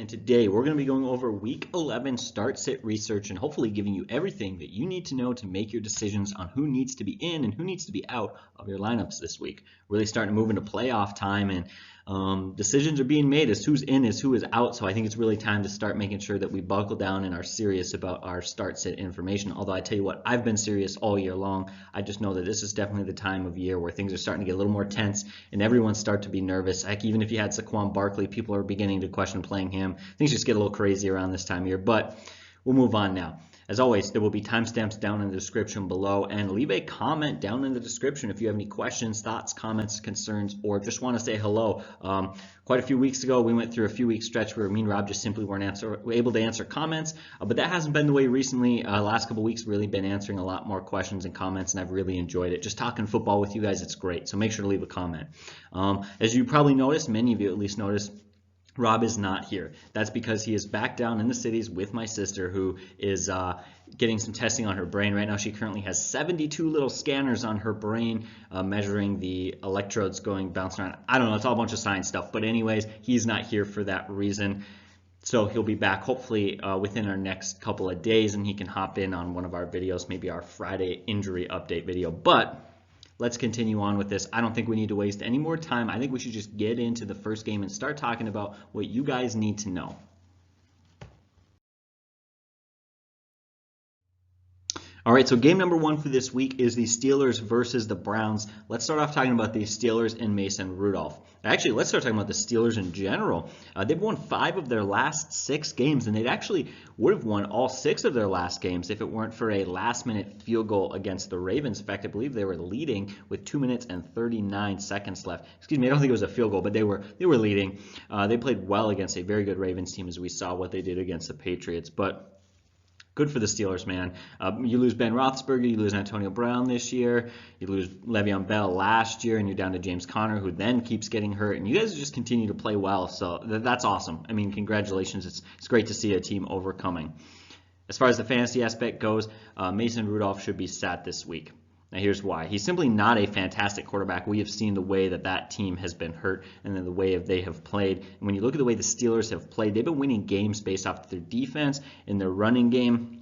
and today we're going to be going over Week 11 start-sit research and hopefully giving you everything that you need to know to make your decisions on who needs to be in and who needs to be out of your lineups this week. Really starting to move into playoff time, and decisions are being made as who's in as who is out, so I think it's really time to start making sure that we buckle down and are serious about our start-sit information. Although I tell you what, I've been serious all year long. I just know that this is definitely the time of year where things are starting to get a little more tense and everyone start to be nervous. Heck, even if you had Saquon Barkley, people are beginning to question playing him. Things just get a little crazy around this time of year, but we'll move on now. As always, there will be timestamps down in the description below, and leave a comment down in the description if you have any questions, thoughts, comments, concerns, or just want to say hello. Quite a few weeks ago, we went through a few-week stretch where me and Rob just simply weren't able to answer comments, but that hasn't been the way recently. Last couple weeks, really been answering a lot more questions and comments, and I've really enjoyed it. Just talking football with you guys, it's great, so make sure to leave a comment. As you probably noticed, many of you at least noticed, Rob is not here. That's because he is back down in the cities with my sister, who is getting some testing on her brain. Right now she currently has 72 little scanners on her brain measuring the electrodes bouncing around. I don't know, it's all a bunch of science stuff. But anyways, he's not here for that reason. So he'll be back hopefully within our next couple of days, and he can hop in on one of our videos, maybe our Friday injury update video. But let's continue on with this. I don't think we need to waste any more time. I think we should just get into the first game and start talking about what you guys need to know. All right, so game number one for this week is the Steelers versus the Browns. Let's start off talking about the Steelers and Mason Rudolph. Actually, let's start talking about the Steelers in general. They've won 5 of their last 6 games, and they actually would have won all 6 of their last games if it weren't for a last-minute field goal against the Ravens. In fact, I believe they were leading with 2 minutes and 39 seconds left. Excuse me, I don't think it was a field goal, but they were leading. They played well against a very good Ravens team, as we saw what they did against the Patriots, but good for the Steelers, man. You lose Ben Roethlisberger, you lose Antonio Brown this year, you lose Le'Veon Bell last year, and you're down to James Conner, who then keeps getting hurt, and you guys just continue to play well, so that's awesome. I mean, congratulations. It's great to see a team overcoming. As far as the fantasy aspect goes, Mason Rudolph should be sat this week. Now here's why. He's simply not a fantastic quarterback. We have seen the way that team has been hurt and then the way they have played. And when you look at the way the Steelers have played, they've been winning games based off their defense and their running game.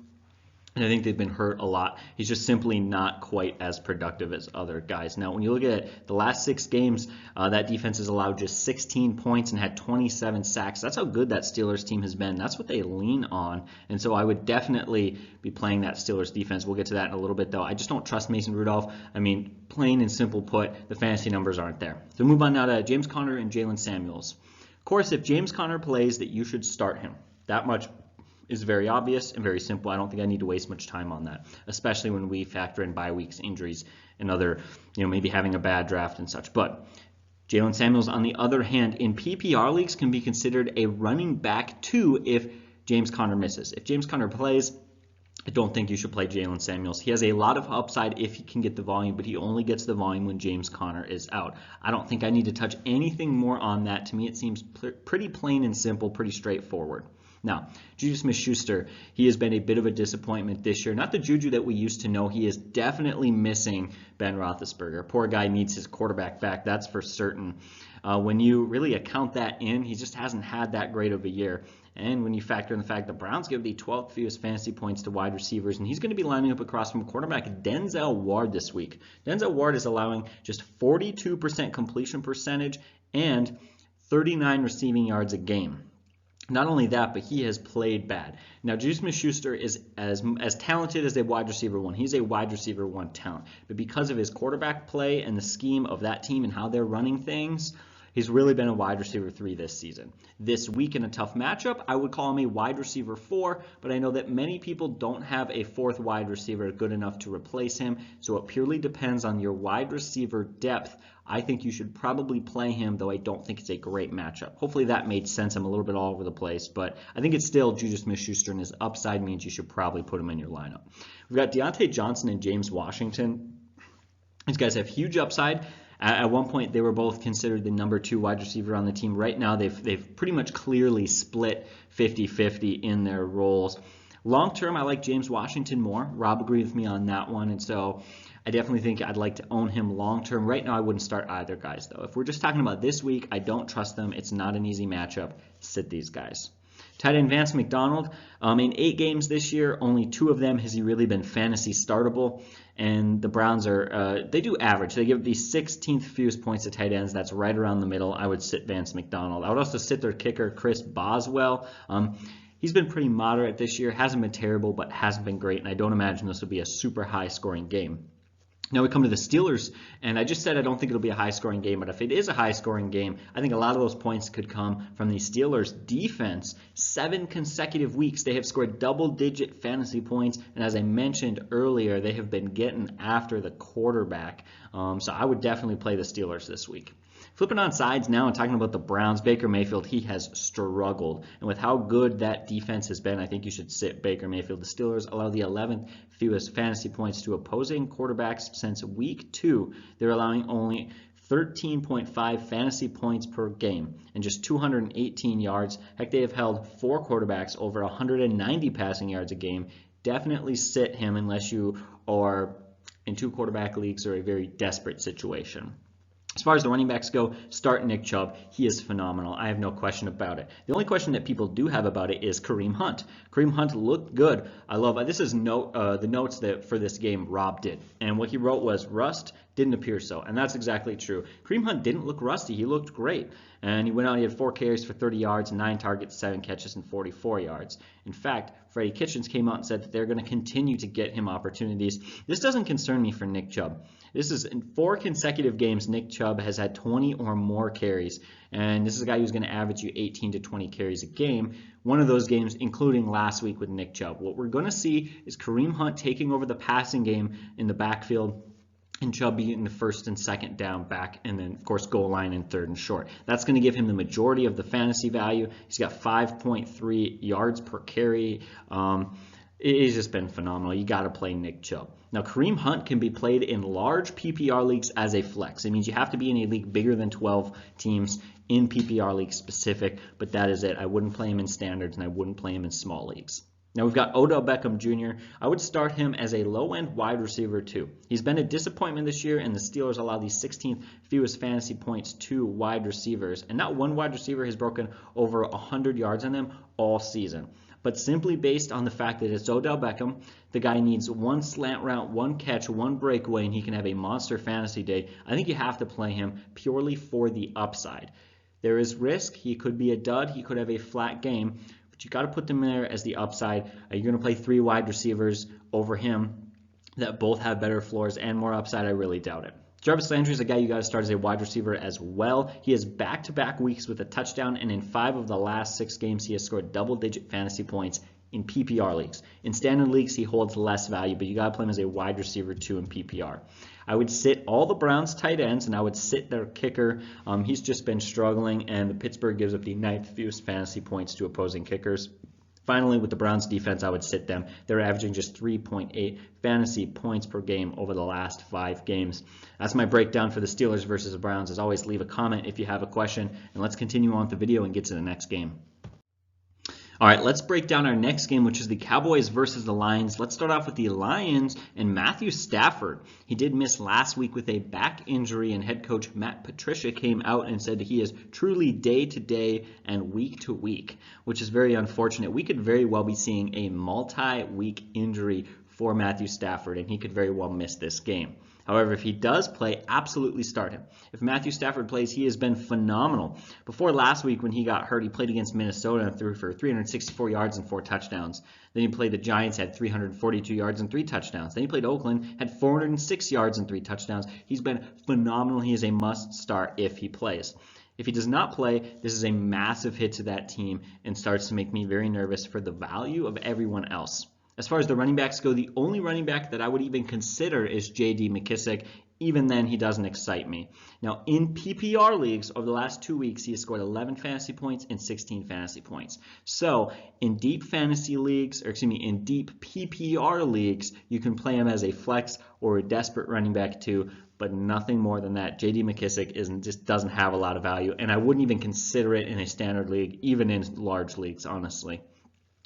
And I think they've been hurt a lot. He's just simply not quite as productive as other guys. Now, when you look at the last 6 games, that defense has allowed just 16 points and had 27 sacks. That's how good that Steelers team has been. That's what they lean on. And so I would definitely be playing that Steelers defense. We'll get to that in a little bit, though. I just don't trust Mason Rudolph. I mean, plain and simple put, the fantasy numbers aren't there. So move on now to James Conner and Jalen Samuels. Of course, if James Conner plays, that you should start him. That much is very obvious and very simple. I don't think I need to waste much time on that, especially when we factor in bye weeks, injuries, and other, maybe having a bad draft and such. But Jalen Samuels, on the other hand, in PPR leagues can be considered a running back 2 if James Conner misses. If James Conner plays, I don't think you should play Jalen Samuels. He has a lot of upside if he can get the volume, but he only gets the volume when James Conner is out. I don't think I need to touch anything more on that. To me, it seems pretty plain and simple, pretty straightforward. Now, Juju Smith-Schuster, he has been a bit of a disappointment this year. Not the Juju that we used to know. He is definitely missing Ben Roethlisberger. Poor guy needs his quarterback back, that's for certain. When you really account that in, he just hasn't had that great of a year. And when you factor in the fact the Browns give the 12th fewest fantasy points to wide receivers, and he's going to be lining up across from quarterback Denzel Ward this week. Denzel Ward is allowing just 42% completion percentage and 39 receiving yards a game. Not only that, but he has played bad. Now, Juju Smith-Schuster is as talented as a wide receiver 1. He's a wide receiver 1 talent. But because of his quarterback play and the scheme of that team and how they're running things, he's really been a wide receiver 3 this season. This week in a tough matchup, I would call him a wide receiver 4, but I know that many people don't have a 4th wide receiver good enough to replace him, so it purely depends on your wide receiver depth. I think you should probably play him, though I don't think it's a great matchup. Hopefully that made sense. I'm a little bit all over the place, but I think it's still Juju Smith-Schuster, and his upside means you should probably put him in your lineup. We've got Deontay Johnson and James Washington. These guys have huge upside. At one point, they were both considered the number 2 wide receiver on the team. Right now, they've pretty much clearly split 50-50 in their roles. Long term, I like James Washington more. Rob agreed with me on that one, and so I definitely think I'd like to own him long term. Right now, I wouldn't start either guys, though. If we're just talking about this week, I don't trust them. It's not an easy matchup. Sit these guys. Tight end Vance McDonald, in 8 games this year, only 2 of them has he really been fantasy startable. And the Browns they do average. They give the 16th fewest points to tight ends. That's right around the middle. I would sit Vance McDonald. I would also sit their kicker, Chris Boswell. He's been pretty moderate this year. Hasn't been terrible, but hasn't been great. And I don't imagine this will be a super high scoring game. Now we come to the Steelers, and I just said I don't think it'll be a high-scoring game, but if it is a high-scoring game, I think a lot of those points could come from the Steelers' defense. 7 consecutive weeks, they have scored double-digit fantasy points, and as I mentioned earlier, they have been getting after the quarterback. So I would definitely play the Steelers this week. Flipping on sides now and talking about the Browns, Baker Mayfield, he has struggled. And with how good that defense has been, I think you should sit Baker Mayfield. The Steelers allow the 11th fewest fantasy points to opposing quarterbacks since week 2. They're allowing only 13.5 fantasy points per game and just 218 yards. Heck, they have held 4 quarterbacks over 190 passing yards a game. Definitely sit him unless you are in 2 quarterback leagues or a very desperate situation. As far as the running backs go, start Nick Chubb. He is phenomenal. I have no question about it. The only question that people do have about it is Kareem Hunt. Kareem Hunt looked good. I love this is the notes that for this game Rob did. And what he wrote was rust didn't appear so. And that's exactly true. Kareem Hunt didn't look rusty. He looked great. And he went out, he had 4 carries for 30 yards, 9 targets, 7 catches, and 44 yards. In fact, Freddie Kitchens came out and said that they're going to continue to get him opportunities. This doesn't concern me for Nick Chubb. This is in 4 consecutive games, Nick Chubb has had 20 or more carries. And this is a guy who's going to average you 18 to 20 carries a game. One of those games, including last week with Nick Chubb. What we're going to see is Kareem Hunt taking over the passing game in the backfield, and Chubb in the first and second down back, and then, of course, goal line in third and short. That's going to give him the majority of the fantasy value. He's got 5.3 yards per carry. It's just been phenomenal. You got to play Nick Chubb. Now, Kareem Hunt can be played in large PPR leagues as a flex. It means you have to be in a league bigger than 12 teams in PPR league specific, but that is it. I wouldn't play him in standards, and I wouldn't play him in small leagues. Now we've got Odell Beckham Jr. I would start him as a low-end wide receiver too. He's been a disappointment this year, and the Steelers allow the 16th fewest fantasy points to wide receivers. And not one wide receiver has broken over 100 yards on them all season. But simply based on the fact that it's Odell Beckham, the guy needs 1 slant route, 1 catch, 1 breakaway, and he can have a monster fantasy day. I think you have to play him purely for the upside. There is risk. He could be a dud. He could have a flat game. But you got to put them there as the upside. You're going to play 3 wide receivers over him that both have better floors and more upside. I really doubt it. Jarvis Landry is a guy you got to start as a wide receiver as well. He has back-to-back weeks with a touchdown, and in 5 of the last 6 games, he has scored double-digit fantasy points in PPR leagues. In standard leagues, he holds less value, but you got to play him as a wide receiver too in PPR. I would sit all the Browns tight ends, and I would sit their kicker. He's just been struggling, and the Pittsburgh gives up the 9th fewest fantasy points to opposing kickers. Finally, with the Browns defense, I would sit them. They're averaging just 3.8 fantasy points per game over the last 5 games. That's my breakdown for the Steelers versus the Browns. As always, leave a comment if you have a question, and let's continue on with the video and get to the next game. All right, let's break down our next game, which is the Cowboys versus the Lions. Let's start off with the Lions and Matthew Stafford. He did miss last week with a back injury, and head coach Matt Patricia came out and said he is truly day-to-day and week-to-week, which is very unfortunate. We could very well be seeing a multi-week injury for Matthew Stafford, and he could very well miss this game. However, if he does play, absolutely start him. If Matthew Stafford plays, he has been phenomenal. Before last week when he got hurt, he played against Minnesota and threw for 364 yards and 4 touchdowns. Then he played the Giants, had 342 yards and 3 touchdowns. Then he played Oakland, had 406 yards and 3 touchdowns. He's been phenomenal. He is a must start if he plays. If he does not play, this is a massive hit to that team and starts to make me very nervous for the value of everyone else. As far as the running backs go, the only running back that I would even consider is J.D. McKissic. Even then, he doesn't excite me. Now, in PPR leagues, over the last 2 weeks, he has scored 11 fantasy points and 16 fantasy points. So, in deep fantasy leagues, in deep PPR leagues, you can play him as a flex or a desperate running back too, but nothing more than that. J.D. McKissic just doesn't have a lot of value, and I wouldn't even consider it in a standard league, even in large leagues, honestly.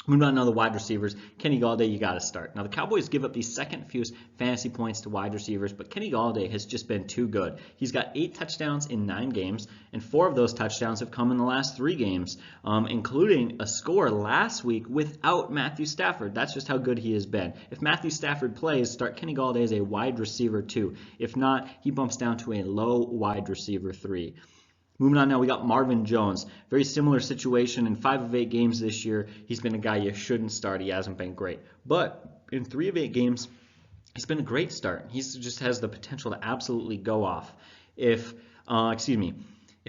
Moving on to the wide receivers, Kenny Golladay, you got to start. Now, the Cowboys give up the second fewest fantasy points to wide receivers, but Kenny Golladay has just been too good. He's got 8 touchdowns in 9 games, and 4 of those touchdowns have come in the last 3 games, including a score last week without Matthew Stafford. That's just how good he has been. If Matthew Stafford plays, start Kenny Golladay as a wide receiver 2. If not, he bumps down to a low wide receiver 3. Moving on now, we got Marvin Jones. Very similar situation. In 5 of 8 games this year, he's been a guy you shouldn't start. He hasn't been great. But in 3 of 8 games, he's been a great start. He just has the potential to absolutely go off. If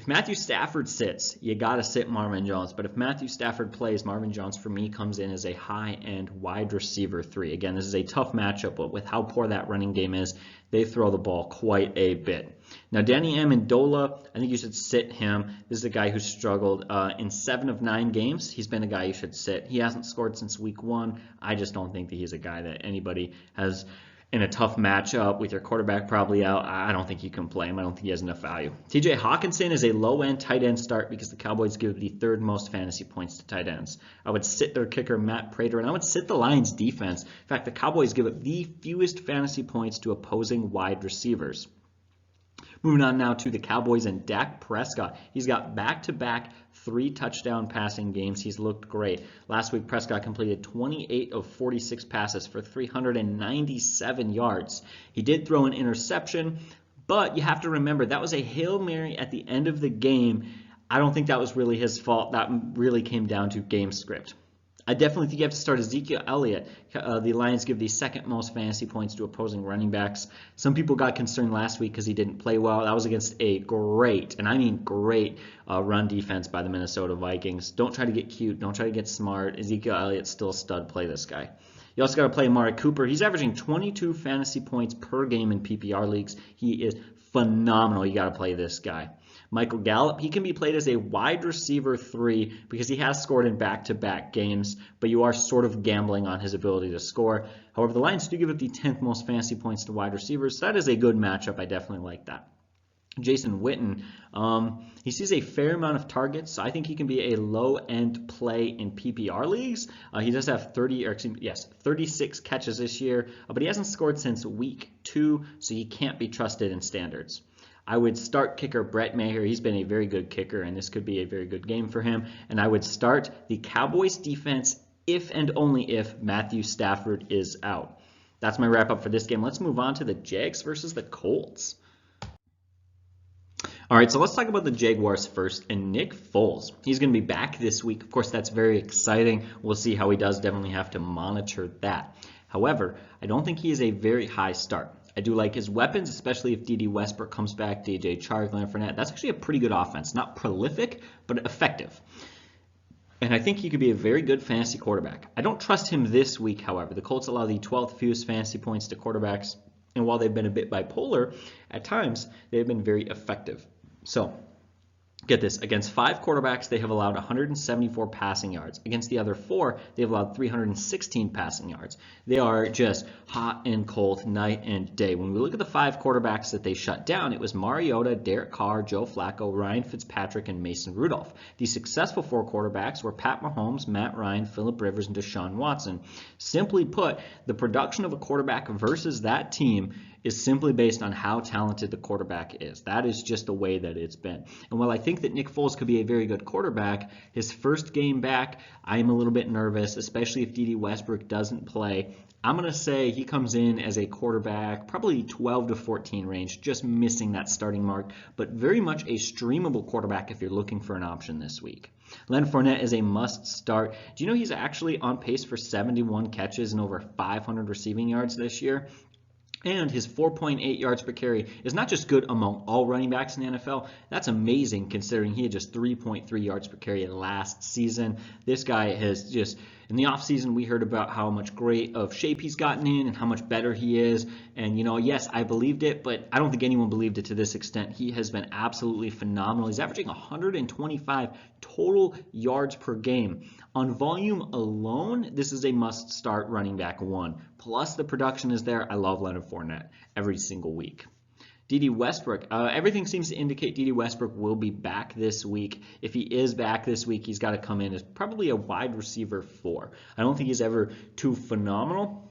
Matthew Stafford sits, you got to sit Marvin Jones. But if Matthew Stafford plays, Marvin Jones, for me, comes in as a high-end wide receiver 3. Again, this is a tough matchup, but with how poor that running game is, they throw the ball quite a bit. Now, Danny Amendola, I think you should sit him. This is a guy who struggled in 7 of 9 games. He's been a guy you should sit. He hasn't scored since week 1. I just don't think that he's a guy that anybody has in a tough matchup with your quarterback probably out. I don't think you can play him. I don't think he has enough value. TJ Hawkinson is a low-end tight end start because the Cowboys give the 3rd most fantasy points to tight ends. I would sit their kicker, Matt Prater, and I would sit the Lions defense. In fact, the Cowboys give up the fewest fantasy points to opposing wide receivers. Moving on now to the Cowboys and Dak Prescott. He's got back-to-back 3 touchdown passing games. He's looked great. Last week, Prescott completed 28 of 46 passes for 397 yards. He did throw an interception, but you have to remember that was a Hail Mary at the end of the game. I don't think that was really his fault. That really came down to game script. I definitely think you have to start Ezekiel Elliott. The Lions give the 2nd most fantasy points to opposing running backs. Some people got concerned last week because he didn't play well. That was against a great, and I mean great, run defense by the Minnesota Vikings. Don't try to get cute. Don't try to get smart. Ezekiel Elliott's still a stud. Play this guy. You also got to play Amari Cooper. He's averaging 22 fantasy points per game in PPR leagues. He is phenomenal. You got to play this guy. Michael Gallup, he can be played as a wide receiver 3 because he has scored in back-to-back games, but you are sort of gambling on his ability to score. However, the Lions do give up the 10th most fantasy points to wide receivers, so that is a good matchup. I definitely like that. Jason Witten, he sees a fair amount of targets, so I think he can be a low-end play in PPR leagues. He does have 36 catches this year, but he hasn't scored since week 2, so he can't be trusted in standards. I would start kicker Brett Maher. He's been a very good kicker, and this could be a very good game for him. And I would start the Cowboys defense if and only if Matthew Stafford is out. That's my wrap-up for this game. Let's move on to the Jags versus the Colts. All right, so let's talk about the Jaguars first, and Nick Foles. He's going to be back this week. Of course, that's very exciting. We'll see how he does. Definitely have to monitor that. However, I don't think he is a very high start. I do like his weapons, especially if D.D. Westbrook comes back, DJ Chark, Leonard Fournette. That's actually a pretty good offense. Not prolific, but effective. And I think he could be a very good fantasy quarterback. I don't trust him this week, however. The Colts allow the 12th fewest fantasy points to quarterbacks. And while they've been a bit bipolar, at times, they've been very effective. So, get this, against 5 quarterbacks, they have allowed 174 passing yards. Against the other 4, they have allowed 316 passing yards. They are just hot and cold night and day. When we look at the 5 quarterbacks that they shut down, it was Mariota, Derek Carr, Joe Flacco, Ryan Fitzpatrick, and Mason Rudolph. The successful 4 quarterbacks were Pat Mahomes, Matt Ryan, Phillip Rivers, and Deshaun Watson. Simply put, the production of a quarterback versus that team is simply based on how talented the quarterback is. That is just the way that it's been. And while I think that Nick Foles could be a very good quarterback, his first game back, I am a little bit nervous, especially if D.D. Westbrook doesn't play. I'm going to say he comes in as a quarterback, probably 12 to 14 range, just missing that starting mark, but very much a streamable quarterback if you're looking for an option this week. Leonard Fournette is a must start. Do you know he's actually on pace for 71 catches and over 500 receiving yards this year? And his 4.8 yards per carry is not just good among all running backs in the NFL. That's amazing considering he had just 3.3 yards per carry last season. This guy has just, in the offseason, we heard about how much great of shape he's gotten in and how much better he is. And, yes, I believed it, but I don't think anyone believed it to this extent. He has been absolutely phenomenal. He's averaging 125 total yards per game. On volume alone, this is a must-start running back 1. Plus, the production is there. I love Leonard Fournette every single week. Dede Westbrook. Everything seems to indicate Dede Westbrook will be back this week. If he is back this week, he's got to come in as probably a wide receiver 4. I don't think he's ever too phenomenal.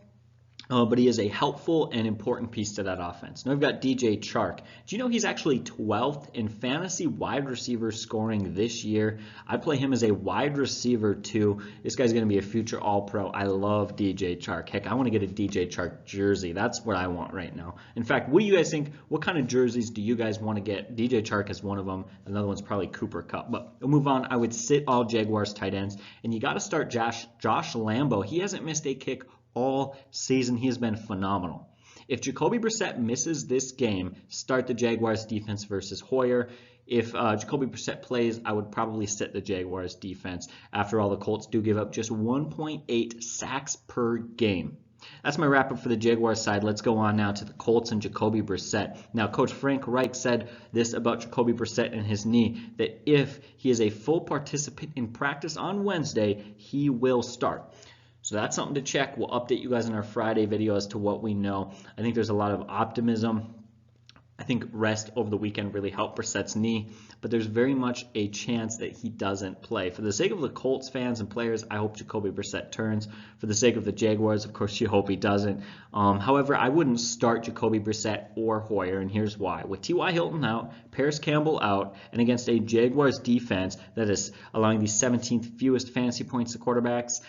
But he is a helpful and important piece to that offense. Now we've got DJ Chark. Do you know he's actually 12th in fantasy wide receiver scoring this year? I play him as a wide receiver 2. This guy's going to be a future All-Pro. I love DJ Chark. Heck, I want to get a DJ Chark jersey. That's what I want right now. In fact, what do you guys think? What kind of jerseys do you guys want to get? DJ Chark is one of them. Another one's probably Cooper Kupp. But we'll move on. I would sit all Jaguars tight ends. And you got to start Josh Lambo. He hasn't missed a kick all season. He has been phenomenal. If Jacoby Brissett misses this game, start the Jaguars defense versus Hoyer. If Jacoby Brissett plays, I would probably sit the Jaguars defense. After all, the Colts do give up just 1.8 sacks per game. That's my wrap up for the Jaguars side. Let's go on now to the Colts and Jacoby Brissett. Now, Coach Frank Reich said this about Jacoby Brissett and his knee, that if he is a full participant in practice on Wednesday, he will start. So that's something to check. We'll update you guys in our Friday video as to what we know. I think there's a lot of optimism. I think rest over the weekend really helped Brissett's knee, but there's very much a chance that he doesn't play. For the sake of the Colts fans and players, I hope Jacoby Brissett turns. For the sake of the Jaguars, of course, you hope he doesn't. However, I wouldn't start Jacoby Brissett or Hoyer, and here's why. With T.Y. Hilton out, Paris Campbell out, and against a Jaguars defense that is allowing the 17th fewest fantasy points to quarterbacks,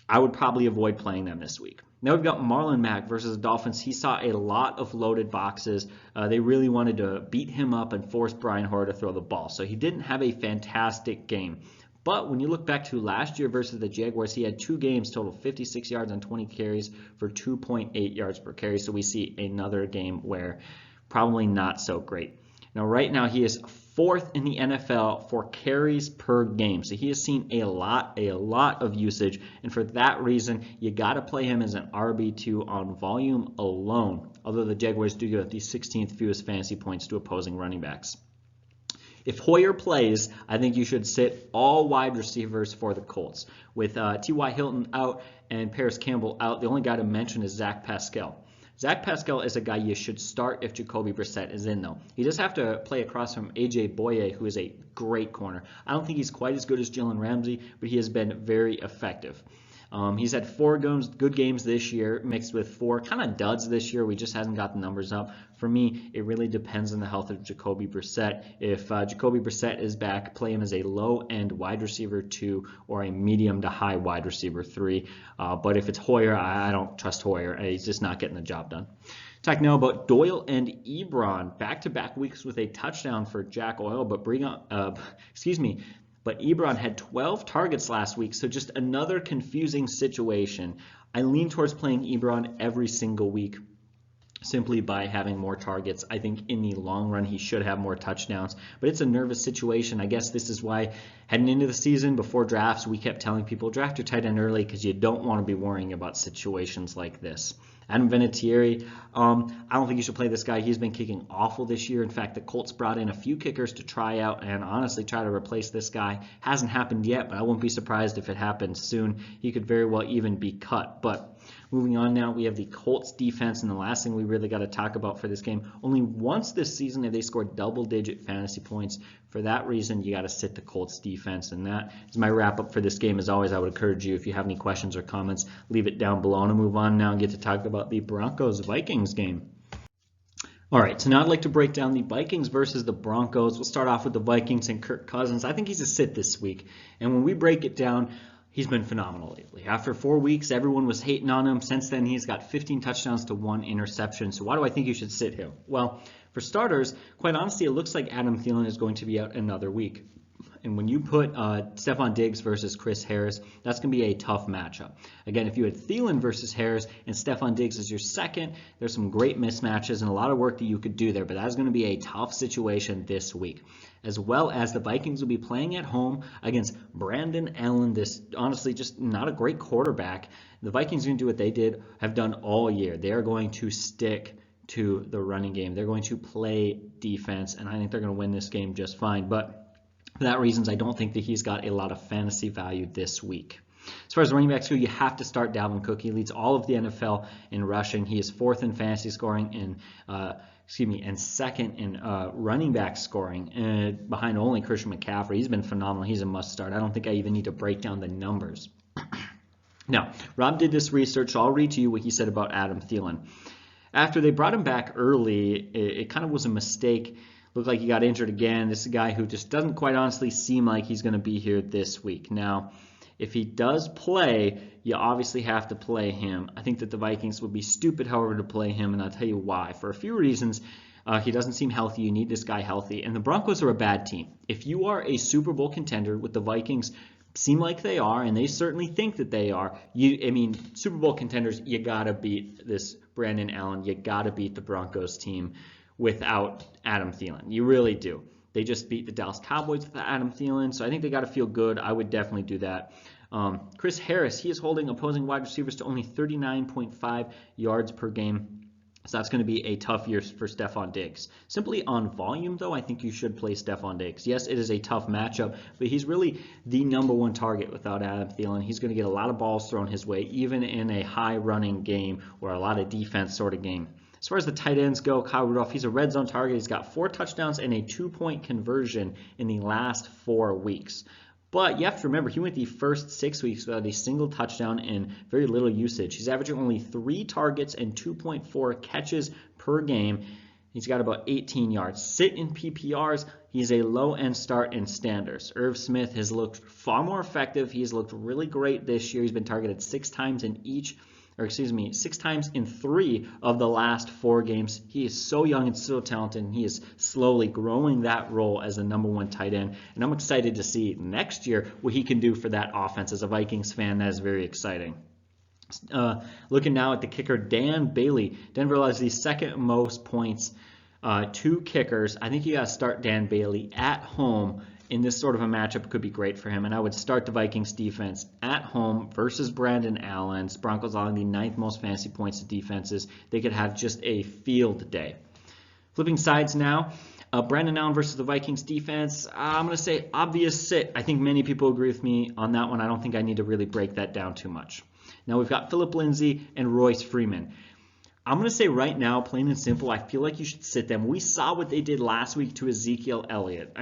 I would probably avoid playing them this week. Now we've got Marlon Mack versus the Dolphins. He saw a lot of loaded boxes. They really wanted to beat him up and force Brian Hoyer to throw the ball. So he didn't have a fantastic game. But when you look back to last year versus the Jaguars, he had 2 games total 56 yards on 20 carries for 2.8 yards per carry. So we see another game where probably not so great. Now right now he is 4th in the NFL for carries per game. So he has seen a lot of usage. And for that reason, you got to play him as an RB2 on volume alone. Although the Jaguars do give up the 16th fewest fantasy points to opposing running backs. If Hoyer plays, I think you should sit all wide receivers for the Colts. With T.Y. Hilton out and Paris Campbell out, the only guy to mention is Zach Pascal. Zach Pascal is a guy you should start if Jacoby Brissett is in, though. He does have to play across from A.J. Boye, who is a great corner. I don't think he's quite as good as Jalen Ramsey, but he has been very effective. He's had 4 good games this year, mixed with 4 kind of duds this year. We just hasn't got the numbers up. For me, it really depends on the health of Jacoby Brissett. If Jacoby Brissett is back, play him as a low-end wide receiver 2 or a medium to high wide receiver 3. But if it's Hoyer, I don't trust Hoyer. He's just not getting the job done. Talk now about Doyle and Ebron. Back-to-back weeks with a touchdown for Jack Doyle, but But Ebron had 12 targets last week, so just another confusing situation. I lean towards playing Ebron every single week simply by having more targets. I think in the long run he should have more touchdowns, but it's a nervous situation. I guess this is why heading into the season before drafts, we kept telling people draft your tight end early because you don't want to be worrying about situations like this. Adam Vinatieri, I don't think you should play this guy. He's been kicking awful this year. In fact, the Colts brought in a few kickers to try out and honestly try to replace this guy. Hasn't happened yet, but I won't be surprised if it happens soon. He could very well even be cut. But moving on now, we have the Colts defense, and the last thing we really got to talk about for this game, only once this season have they scored double-digit fantasy points. For that reason, you got to sit the Colts defense, and that is my wrap-up for this game. As always, I would encourage you, if you have any questions or comments, leave it down below. I'm going to move on now and get to talk about the Broncos-Vikings game. All right, so now I'd like to break down the Vikings versus the Broncos. We'll start off with the Vikings and Kirk Cousins. I think he's a sit this week, and when we break it down, he's been phenomenal lately. After 4 weeks, everyone was hating on him. Since then, he's got 15 touchdowns to 1 interception. So why do I think you should sit him? Well, for starters, quite honestly, it looks like Adam Thielen is going to be out another week. And when you put Stephon Diggs versus Chris Harris, that's going to be a tough matchup. Again, if you had Thielen versus Harris and Stephon Diggs as your second, there's some great mismatches and a lot of work that you could do there. But that's going to be a tough situation this week. As well as the Vikings will be playing at home against Brandon Allen, this honestly just not a great quarterback. The Vikings are going to do what they have done all year. They are going to stick to the running game. They're going to play defense, and I think they're going to win this game just fine. But for that reason, I don't think that he's got a lot of fantasy value this week. As far as running backs go, you have to start Dalvin Cook. He leads all of the NFL in rushing. He is 4th in fantasy scoring in and second in running back scoring, behind only Christian McCaffrey. He's been phenomenal. He's a must start. I don't think I even need to break down the numbers. Now, Rob did this research, so I'll read to you what he said about Adam Thielen. After they brought him back early, it kind of was a mistake. Looked like he got injured again. This is a guy who just doesn't quite honestly seem like he's going to be here this week. Now, if he does play, you obviously have to play him. I think that the Vikings would be stupid, however, to play him, and I'll tell you why. For a few reasons, he doesn't seem healthy. You need this guy healthy. And the Broncos are a bad team. If you are a Super Bowl contender, with the Vikings seem like they are, and they certainly think that they are, Super Bowl contenders, you got to beat this Brandon Allen. You got to beat the Broncos team without Adam Thielen. You really do. They just beat the Dallas Cowboys with Adam Thielen, so I think they got to feel good. I would definitely do that. Chris Harris, he is holding opposing wide receivers to only 39.5 yards per game. So that's going to be a tough year for Stefon Diggs. Simply on volume, though, I think you should play Stefon Diggs. Yes, it is a tough matchup, but he's really the number one target without Adam Thielen. He's going to get a lot of balls thrown his way, even in a high-running game or a lot of defense sort of game. As far as the tight ends go, Kyle Rudolph, he's a red zone target. He's got 4 touchdowns and a 2-point conversion in the last 4 weeks. But you have to remember, he went the first 6 weeks without a single touchdown and very little usage. He's averaging only 3 targets and 2.4 catches per game. He's got about 18 yards. Sit in PPRs, he's a low-end start in standards. Irv Smith has looked far more effective. He's looked really great this year. He's been targeted 6 times in 6 times in 3 of the last 4 games. He is so young and so talented, and he is slowly growing that role as the number 1 tight end. And I'm excited to see next year what he can do for that offense. As a Vikings fan, that is very exciting. Looking now at the kicker, Dan Bailey. Denver allows the second most points to kickers. I think you got to start Dan Bailey at home. In this sort of a matchup, could be great for him. And I would start the Vikings defense at home versus Brandon Allen's. Broncos allowing the 9th most fantasy points to defenses. They could have just a field day. Flipping sides now, Brandon Allen versus the Vikings defense. I'm going to say obvious sit. I think many people agree with me on that one. I don't think I need to really break that down too much. Now we've got Phillip Lindsay and Royce Freeman. I'm going to say right now, plain and simple, I feel like you should sit them. We saw what they did last week to Ezekiel Elliott.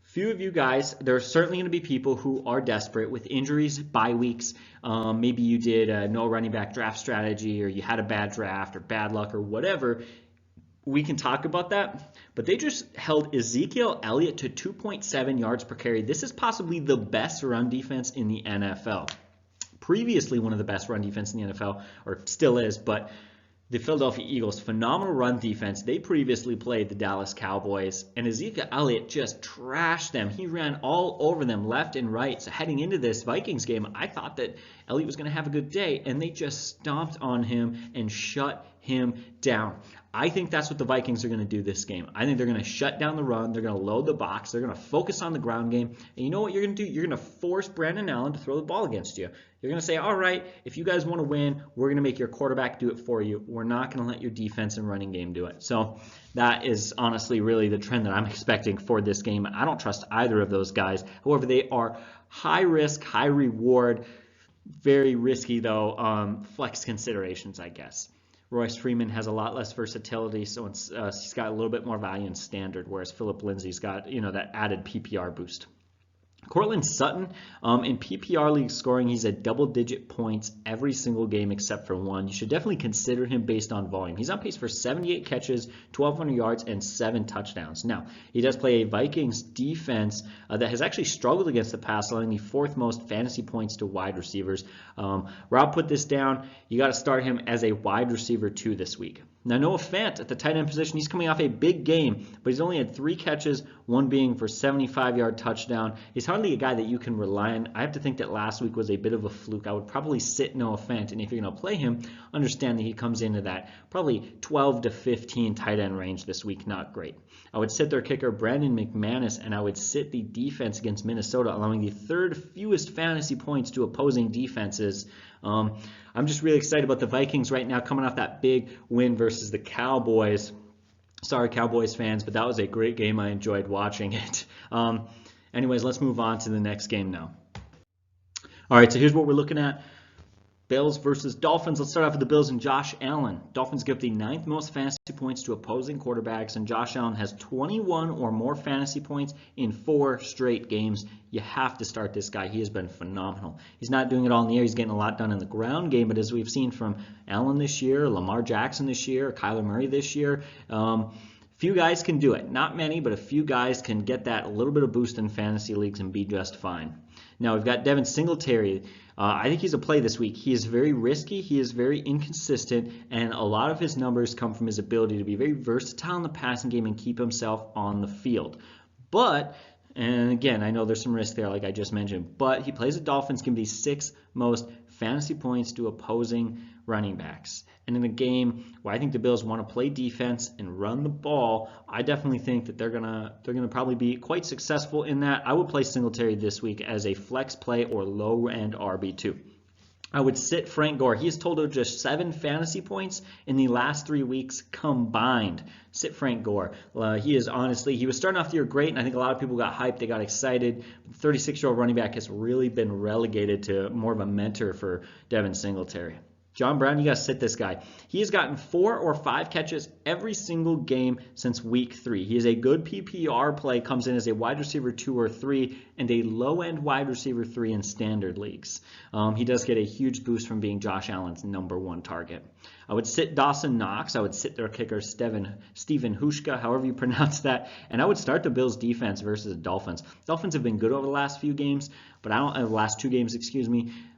Few of you guys, there are certainly going to be people who are desperate with injuries, bye weeks. Maybe you did no running back draft strategy, or you had a bad draft or bad luck or whatever. We can talk about that. But they just held Ezekiel Elliott to 2.7 yards per carry. This is possibly the best run defense in the NFL. Previously one of the best run defense in the NFL, or still is, but the Philadelphia Eagles, phenomenal run defense. They previously played the Dallas Cowboys, and Ezekiel Elliott just trashed them. He ran all over them left and right. So heading into this Vikings game, I thought that Elliott was going to have a good day, and they just stomped on him and shut him down. I think that's what the Vikings are going to do this game. I think they're going to shut down the run. They're going to load the box. They're going to focus on the ground game. And you know what you're going to do? You're going to force Brandon Allen to throw the ball against you. You're going to say, all right, if you guys want to win, we're going to make your quarterback do it for you. We're not going to let your defense and running game do it. So that is honestly really the trend that I'm expecting for this game. I don't trust either of those guys. However, they are high risk, high reward, very risky though, flex considerations, I guess. Royce Freeman has a lot less versatility, so he's got a little bit more value in standard, whereas Phillip Lindsay's got that added PPR boost. Courtland Sutton, in PPR league scoring, he's at double-digit points every single game except for one. You should definitely consider him based on volume. He's on pace for 78 catches, 1,200 yards, and 7 touchdowns. Now, he does play a Vikings defense that has actually struggled against the pass, allowing the 4th most fantasy points to wide receivers. Rob put this down. You got to start him as a wide receiver 2 this week. Now, Noah Fant at the tight end position, he's coming off a big game, but he's only had 3 catches, one being for 75-yard touchdown. He's hardly a guy that you can rely on. I have to think that last week was a bit of a fluke. I would probably sit Noah Fant, and if you're going to play him, understand that he comes into that probably 12 to 15 tight end range this week. Not great. I would sit their kicker, Brandon McManus, and I would sit the defense against Minnesota, allowing the 3rd fewest fantasy points to opposing defenses. I'm just really excited about the Vikings right now, coming off that big win versus the Cowboys. Sorry, Cowboys fans, but that was a great game. I enjoyed watching it. Anyways, let's move on to the next game now. All right, so here's what we're looking at. Bills versus Dolphins. Let's start off with the Bills and Josh Allen. Dolphins give up the 9th most fantasy points to opposing quarterbacks, and Josh Allen has 21 or more fantasy points in 4 straight games. You have to start this guy. He has been phenomenal. He's not doing it all in the air. He's getting a lot done in the ground game, but as we've seen from Allen this year, Lamar Jackson this year, Kyler Murray this year, few guys can do it. Not many, but a few guys can get that a little bit of boost in fantasy leagues and be just fine. Now we've got Devin Singletary. I think he's a play this week. He is very risky. He is very inconsistent, and a lot of his numbers come from his ability to be very versatile in the passing game and keep himself on the field. But, and again, I know there's some risk there like I just mentioned, but he plays the Dolphins, can be 6th most fantasy points to opposing running backs. And in a game where I think the Bills want to play defense and run the ball, I definitely think that they're gonna probably be quite successful in that. I would play Singletary this week as a flex play or low end RB2. I would sit Frank Gore. He has totaled just 7 fantasy points in the last 3 weeks combined. Sit Frank Gore. He was starting off the year great, and I think a lot of people got hyped. They got excited. The 36-year-old running back has really been relegated to more of a mentor for Devin Singletary. John Brown, you got to sit this guy. He has gotten 4 or 5 catches every single game since week 3. He is a good PPR play, comes in as a wide receiver 2 or 3, and a low-end wide receiver 3 in standard leagues. He does get a huge boost from being Josh Allen's #1 target. I would sit Dawson Knox. I would sit their kicker, Stephen Hushka, however you pronounce that. And I would start the Bills' defense versus the Dolphins. Dolphins have been good over the last few games, but the last 2 games,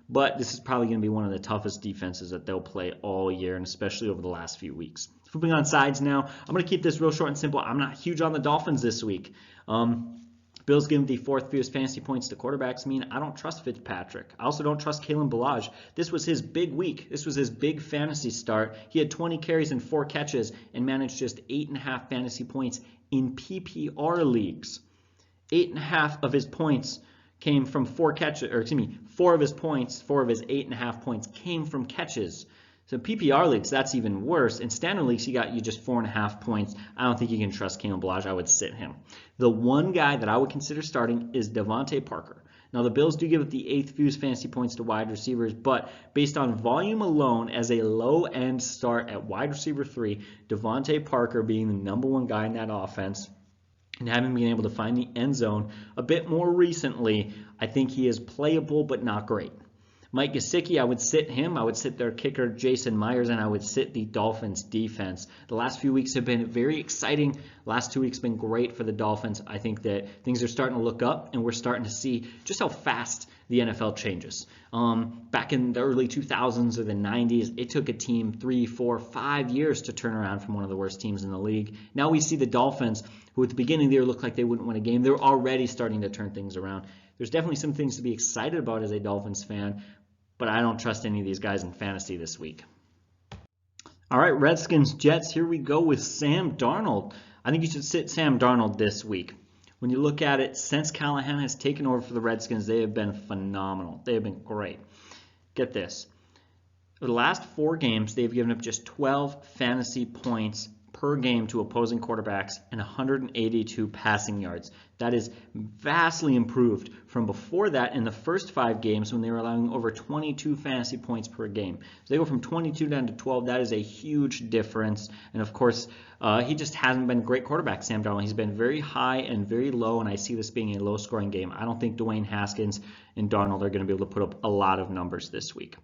but this is probably going to be one of the toughest defenses that they'll play all year, and especially over the last few weeks. Flipping on sides now, I'm going to keep this real short and simple. I'm not huge on the Dolphins this week. Bills give him the 4th fewest fantasy points to quarterbacks. I don't trust Fitzpatrick. I also don't trust Kalen Ballage. This was his big week. This was his big fantasy start. He had 20 carries and 4 catches and managed just 8.5 fantasy points in PPR leagues. 8.5 of his points came from 4 of his 8.5 points came from catches. So PPR leagues, that's even worse. In standard leagues, you just 4.5 points. I don't think you can trust Kalen Ballage. I would sit him. The one guy that I would consider starting is Devontae Parker. Now, the Bills do give up the 8th fewest fantasy points to wide receivers, but based on volume alone, as a low-end start at wide receiver 3, Devontae Parker being the #1 guy in that offense, and having been able to find the end zone a bit more recently, I think he is playable but not great. Mike Gesicki, I would sit him. I would sit their kicker, Jason Myers, and I would sit the Dolphins defense. The last few weeks have been very exciting. Last 2 weeks have been great for the Dolphins. I think that things are starting to look up, and we're starting to see just how fast the NFL changes. Back in the early 2000s or the 90s, it took a team 3, 4, 5 years to turn around from one of the worst teams in the league. Now we see the Dolphins, who at the beginning of the year looked like they wouldn't win a game. They're already starting to turn things around. There's definitely some things to be excited about as a Dolphins fan, but I don't trust any of these guys in fantasy this week. All right, Redskins, Jets, here we go with Sam Darnold. I think you should sit Sam Darnold this week. When you look at it, since Callahan has taken over for the Redskins, they have been phenomenal. They have been great. Get this. For the last 4 games, they've given up just 12 fantasy points per game to opposing quarterbacks and 182 passing yards. That is vastly improved from before that in the first 5 games when they were allowing over 22 fantasy points per game. So they go from 22 down to 12. That is a huge difference. And of course, he just hasn't been a great quarterback, Sam Darnold. He's been very high and very low, and I see this being a low-scoring game. I don't think Dwayne Haskins and Darnold are going to be able to put up a lot of numbers this week.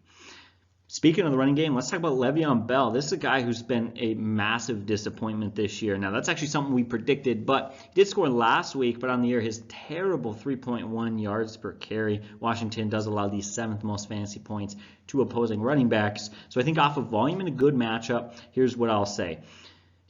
Speaking of the running game, let's talk about Le'Veon Bell. This is a guy who's been a massive disappointment this year. Now, that's actually something we predicted, but he did score last week, but on the year, his terrible 3.1 yards per carry. Washington does allow the 7th most fantasy points to opposing running backs. So I think off of volume and a good matchup, here's what I'll say.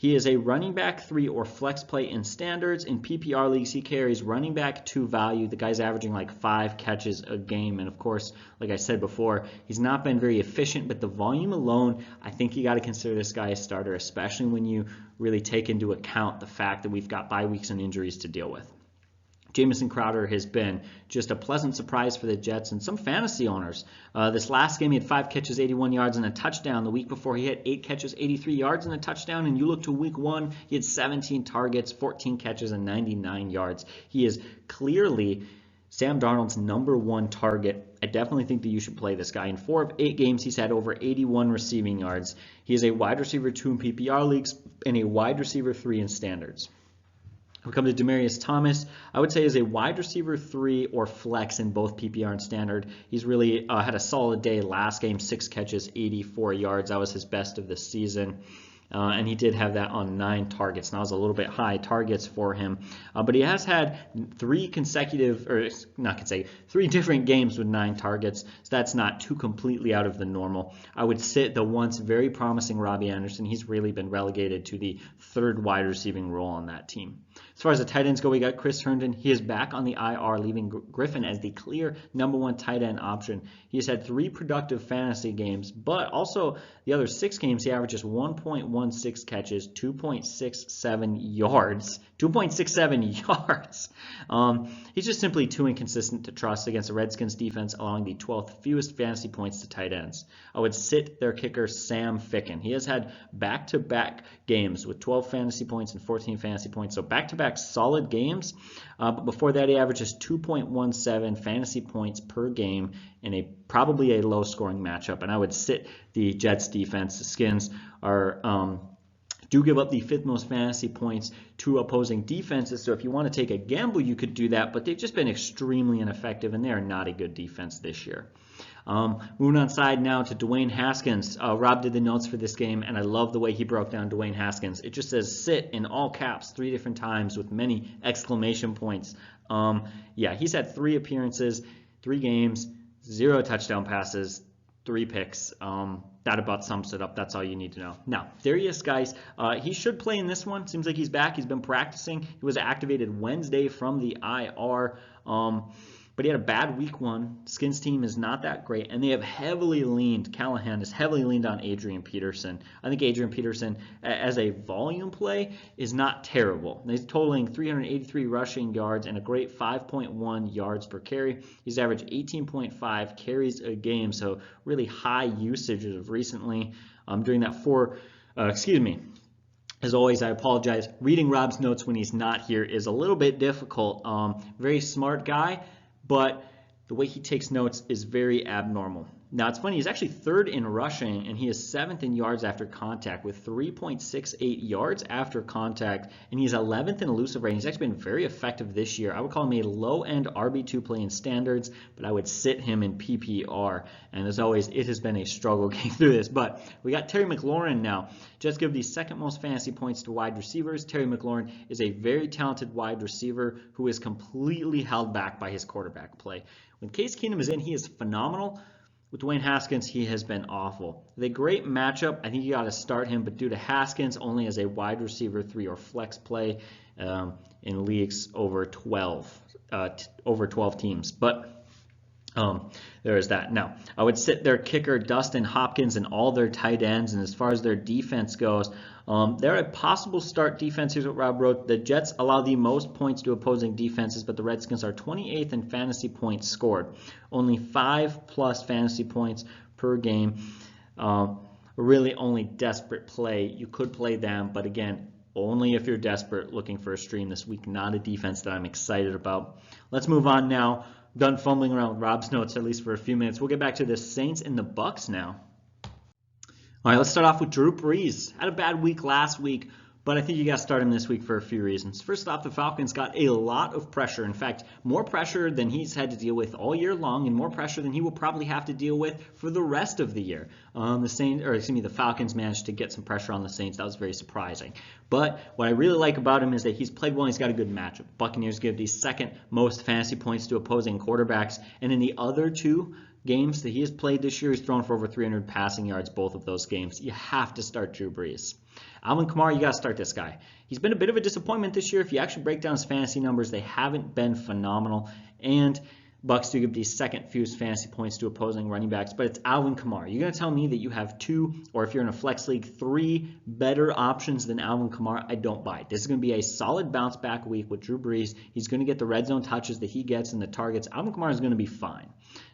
He is a running back 3 or flex play in standards. In PPR leagues, he carries running back 2 value. The guy's averaging like 5 catches a game. And of course, like I said before, he's not been very efficient, but the volume alone, I think you got to consider this guy a starter, especially when you really take into account the fact that we've got bye weeks and injuries to deal with. Jamison Crowder has been just a pleasant surprise for the Jets and some fantasy owners. This last game, he had 5 catches, 81 yards, and a touchdown. The week before, he had 8 catches, 83 yards, and a touchdown. And you look to week 1, he had 17 targets, 14 catches, and 99 yards. He is clearly Sam Darnold's #1 target. I definitely think that you should play this guy. In 4 of 8 games, he's had over 81 receiving yards. He is a wide receiver 2 in PPR leagues and a wide receiver 3 in standards. When we come to Demaryius Thomas, I would say is a wide receiver 3 or flex in both PPR and standard. He's really had a solid day last game, 6 catches, 84 yards. That was his best of the season. And he did have that on 9 targets. Now, it was a little bit high targets for him. But he has had 3 different games with 9 targets. So that's not too completely out of the normal. I would sit the once very promising Robbie Anderson. He's really been relegated to the 3rd wide receiving role on that team. As far as the tight ends go, we got Chris Herndon. He is back on the IR, leaving Griffin as the clear #1 tight end option. He has had 3 productive fantasy games, but also the other 6 games he averages 1.16 catches, 2.67 yards. 2.67 yards. He's just simply too inconsistent to trust against the Redskins defense, allowing the 12th fewest fantasy points to tight ends. I would sit their kicker, Sam Ficken. He has had back-to-back games with 12 fantasy points and 14 fantasy points, so back-to-back solid games. But before that, he averages 2.17 fantasy points per game in probably a low-scoring matchup. And I would sit the Jets defense. The Skins do give up the 5th most fantasy points to opposing defenses. So if you want to take a gamble, you could do that. But they've just been extremely ineffective, and they are not a good defense this year. Moving on side now to Dwayne Haskins. Rob did the notes for this game, and I love the way he broke down Dwayne Haskins. It just says sit in all caps 3 different times with many exclamation points. Yeah, he's had 3 appearances, 3 games, 0 touchdown passes, 3 picks. That about sums it up. That's all you need to know. Now, there he is, guys. He should play in this one. Seems like he's back. He's been practicing. He was activated Wednesday from the IR. But he had a bad week 1. Skins team is not that great, and they have Callahan has heavily leaned on Adrian Peterson. I think Adrian Peterson, as a volume play, is not terrible. He's totaling 383 rushing yards and a great 5.1 yards per carry. He's averaged 18.5 carries a game, so really high usage of recently. During that As always, I apologize. Reading Rob's notes when he's not here is a little bit difficult. Very smart guy, but the way he takes notes is very abnormal. Now, it's funny, he's actually 3rd in rushing, and he is 7th in yards after contact with 3.68 yards after contact, and he's 11th in elusive rating. He's actually been very effective this year. I would call him a low-end RB2 play in standards, but I would sit him in PPR. And as always, it has been a struggle getting through this. But we got Terry McLaurin now. Just give the 2nd most fantasy points to wide receivers. Terry McLaurin is a very talented wide receiver who is completely held back by his quarterback play. When Case Keenum is in, he is phenomenal. With Dwayne Haskins, he has been awful. The great matchup, I think you got to start him, but due to Haskins only as a wide receiver 3 or flex play in leagues over 12 teams. But there is that. Now, I would sit their kicker, Dustin Hopkins, and all their tight ends. And as far as their defense goes, they're a possible start defense. Here's what Rob wrote. The Jets allow the most points to opposing defenses, but the Redskins are 28th in fantasy points scored. Only 5+ fantasy points per game. Really only desperate play. You could play them, but again, only if you're desperate looking for a stream this week. Not a defense that I'm excited about. Let's move on now. Done fumbling around with Rob's notes, at least for a few minutes. We'll get back to the Saints and the Bucks now. All right, let's start off with Drew Brees. Had a bad week last week, but I think you got to start him this week for a few reasons. First off, the Falcons got a lot of pressure. In fact, more pressure than he's had to deal with all year long, and more pressure than he will probably have to deal with for the rest of the year. The Falcons managed to get some pressure on the Saints. That was very surprising. But what I really like about him is that he's played well and he's got a good matchup. Buccaneers give the 2nd most fantasy points to opposing quarterbacks, and in the other 2 games that he has played this year, he's thrown for over 300 passing yards both of those games. You have to start Drew Brees. Alvin Kamara, you got to start this guy. He's been a bit of a disappointment this year. If you actually break down his fantasy numbers, they haven't been phenomenal. And Bucks do give the 2nd fewest fantasy points to opposing running backs, but it's Alvin Kamara. You're going to tell me that you have 2, or if you're in a flex league, 3 better options than Alvin Kamara? I don't buy it. This is going to be a solid bounce back week with Drew Brees. He's going to get the red zone touches that he gets and the targets. Alvin Kamara is going to be fine.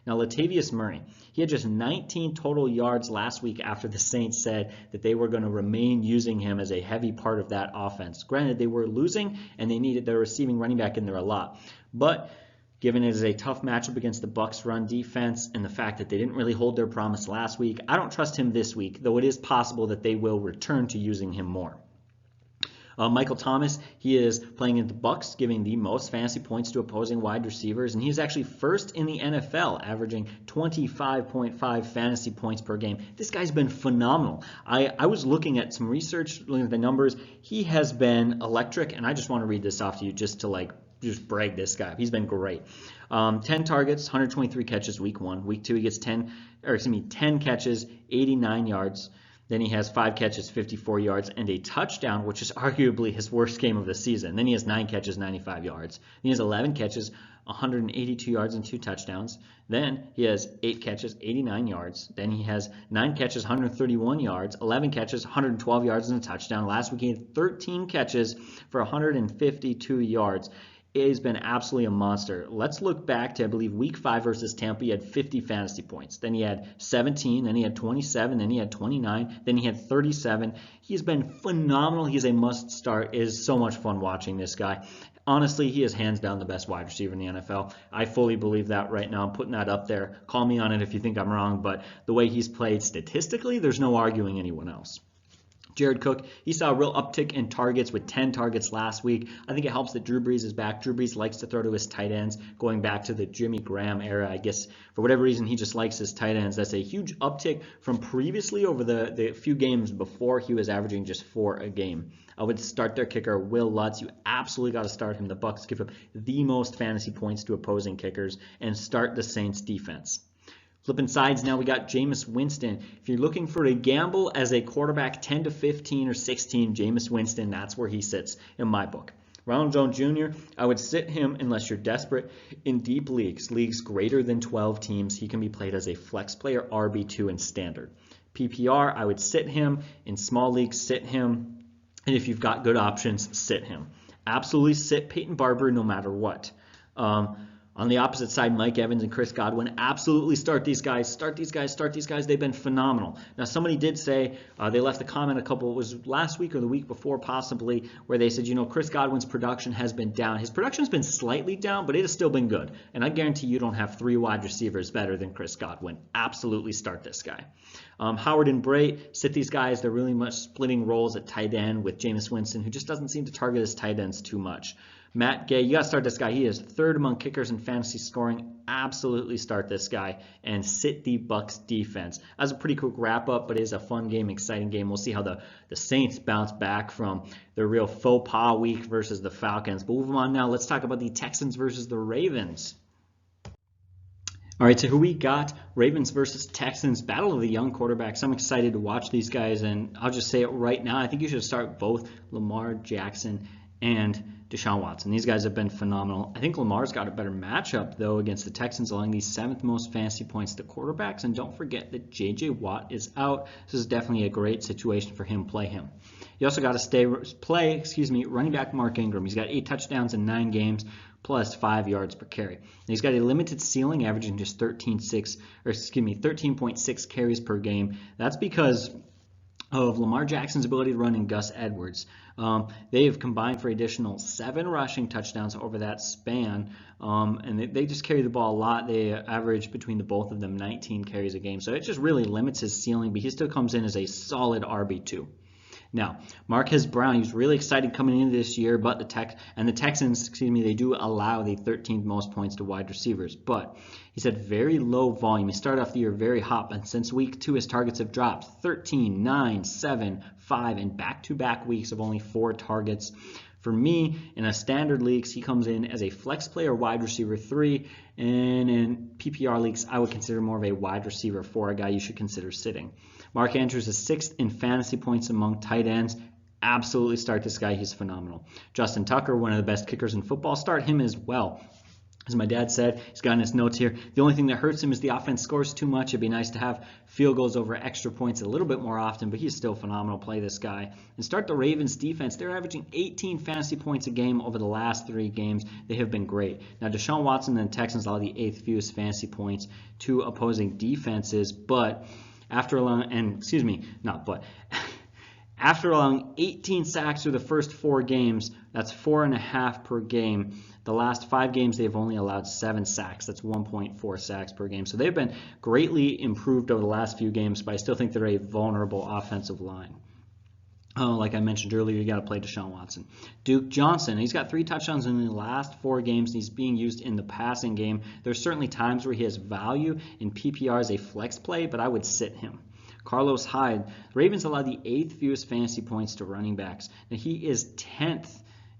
Now, Latavius Murray, he had just 19 total yards last week after the Saints said that they were going to remain using him as a heavy part of that offense. Granted, they were losing and they needed their receiving running back in there a lot. But Given it is a tough matchup against the Bucs run defense and the fact that they didn't really hold their promise last week, I don't trust him this week, though it is possible that they will return to using him more. Michael Thomas, he is playing in the Bucs, giving the most fantasy points to opposing wide receivers, and he's actually first in the NFL, averaging 25.5 fantasy points per game. This guy's been phenomenal. I was looking at some research, looking at the numbers. He has been electric, and I just want to read this off to you just to just brag this guy up. He's been great. 10 targets, 123 catches week 1. Week 2 he gets 10 catches, 89 yards. Then he has 5 catches, 54 yards, and a touchdown, which is arguably his worst game of the season. Then he has 9 catches, 95 yards. Then he has 11 catches, 182 yards, and 2 touchdowns. Then he has 8 catches, 89 yards. Then he has 9 catches, 131 yards, 11 catches, 112 yards, and a touchdown. Last week he had 13 catches for 152 yards. He's been absolutely a monster. Let's look back to, I believe, week 5 versus Tampa. He had 50 fantasy points. Then he had 17. Then he had 27. Then he had 29. Then he had 37. He's been phenomenal. He's a must start. It is so much fun watching this guy. Honestly, he is hands down the best wide receiver in the NFL. I fully believe that right now. I'm putting that up there. Call me on it if you think I'm wrong, but the way he's played statistically, there's no arguing anyone else. Jared Cook, he saw a real uptick in targets with 10 targets last week. I think it helps that Drew Brees is back. Drew Brees likes to throw to his tight ends, going back to the Jimmy Graham era. I guess for whatever reason, he just likes his tight ends. That's a huge uptick from previously over the few games before he was averaging just 4 a game. I would start their kicker, Will Lutz. You absolutely got to start him. The Bucs give up the most fantasy points to opposing kickers, and start the Saints defense. Flipping sides now, we got Jameis Winston. If you're looking for a gamble as a quarterback, 10 to 15 or 16, Jameis Winston, that's where he sits in my book. Ronald Jones Jr., I would sit him unless you're desperate in deep leagues greater than 12 teams. He can be played as a flex player, RB2 and standard. PPR, I would sit him. In small leagues, sit him. And if you've got good options, sit him. Absolutely sit Peyton Barber no matter what. On the opposite side, Mike Evans and Chris Godwin, absolutely start these guys. Start these guys. They've been phenomenal. Now, somebody did say, they left a comment it was last week or the week before possibly, where they said, Chris Godwin's production has been down. His production has been slightly down, but it has still been good. And I guarantee you don't have 3 wide receivers better than Chris Godwin. Absolutely start this guy. Howard and Bray, sit these guys. They're really much splitting roles at tight end with Jameis Winston, who just doesn't seem to target his tight ends too much. Matt Gay, you got to start this guy. He is 3rd among kickers in fantasy scoring. Absolutely start this guy and sit the Bucs defense. That's a pretty quick wrap up, but it is a fun game, exciting game. We'll see how the Saints bounce back from their real faux pas week versus the Falcons. But moving on now, let's talk about the Texans versus the Ravens. All right, so here we got Ravens versus Texans, battle of the young quarterbacks. I'm excited to watch these guys, and I'll just say it right now. I think you should start both Lamar Jackson and Deshaun Watson. These guys have been phenomenal. I think Lamar's got a better matchup, though, against the Texans, allowing the 7th most fantasy points to quarterbacks. And don't forget that J.J. Watt is out. This is definitely a great situation for him. Play him. You also got to play running back Mark Ingram. He's got 8 touchdowns in 9 games, plus 5 yards per carry. And he's got a limited ceiling, averaging just 13.6 carries per game. That's because of Lamar Jackson's ability to run and Gus Edwards. They have combined for additional 7 rushing touchdowns over that span, and they just carry the ball a lot. They average between the both of them 19 carries a game, so it just really limits his ceiling, but he still comes in as a solid RB2. Now, Marquez Brown, he was really excited coming into this year, but the Texans, they do allow the 13th most points to wide receivers, but he's had very low volume. He started off the year very hot, and since week 2, his targets have dropped 13, 9, 7, 5, and back-to-back weeks of only 4 targets. For me, in a standard leagues, he comes in as a flex player, wide receiver 3, and in PPR leagues, I would consider more of a wide receiver 4, a guy you should consider sitting. Mark Andrews is 6th in fantasy points among tight ends. Absolutely start this guy. He's phenomenal. Justin Tucker, one of the best kickers in football. Start him as well. As my dad said, he's got in his notes here, the only thing that hurts him is the offense scores too much. It'd be nice to have field goals over extra points a little bit more often, but he's still phenomenal. Play this guy. And start the Ravens defense. They're averaging 18 fantasy points a game over the last 3 games. They have been great. Now, Deshaun Watson and the Texans allow the 8th fewest fantasy points to opposing defenses, but after allowing 18 sacks through the first 4 games, that's 4.5 per game. The last 5 games, they've only allowed 7 sacks. That's 1.4 sacks per game. So they've been greatly improved over the last few games, but I still think they're a vulnerable offensive line. Like I mentioned earlier, you got to play Deshaun Watson. Duke Johnson, he's got 3 touchdowns in the last 4 games. And he's being used in the passing game. There's certainly times where he has value in PPR as a flex play, but I would sit him. Carlos Hyde, the Ravens allow the 8th fewest fantasy points to running backs. Now he is 10th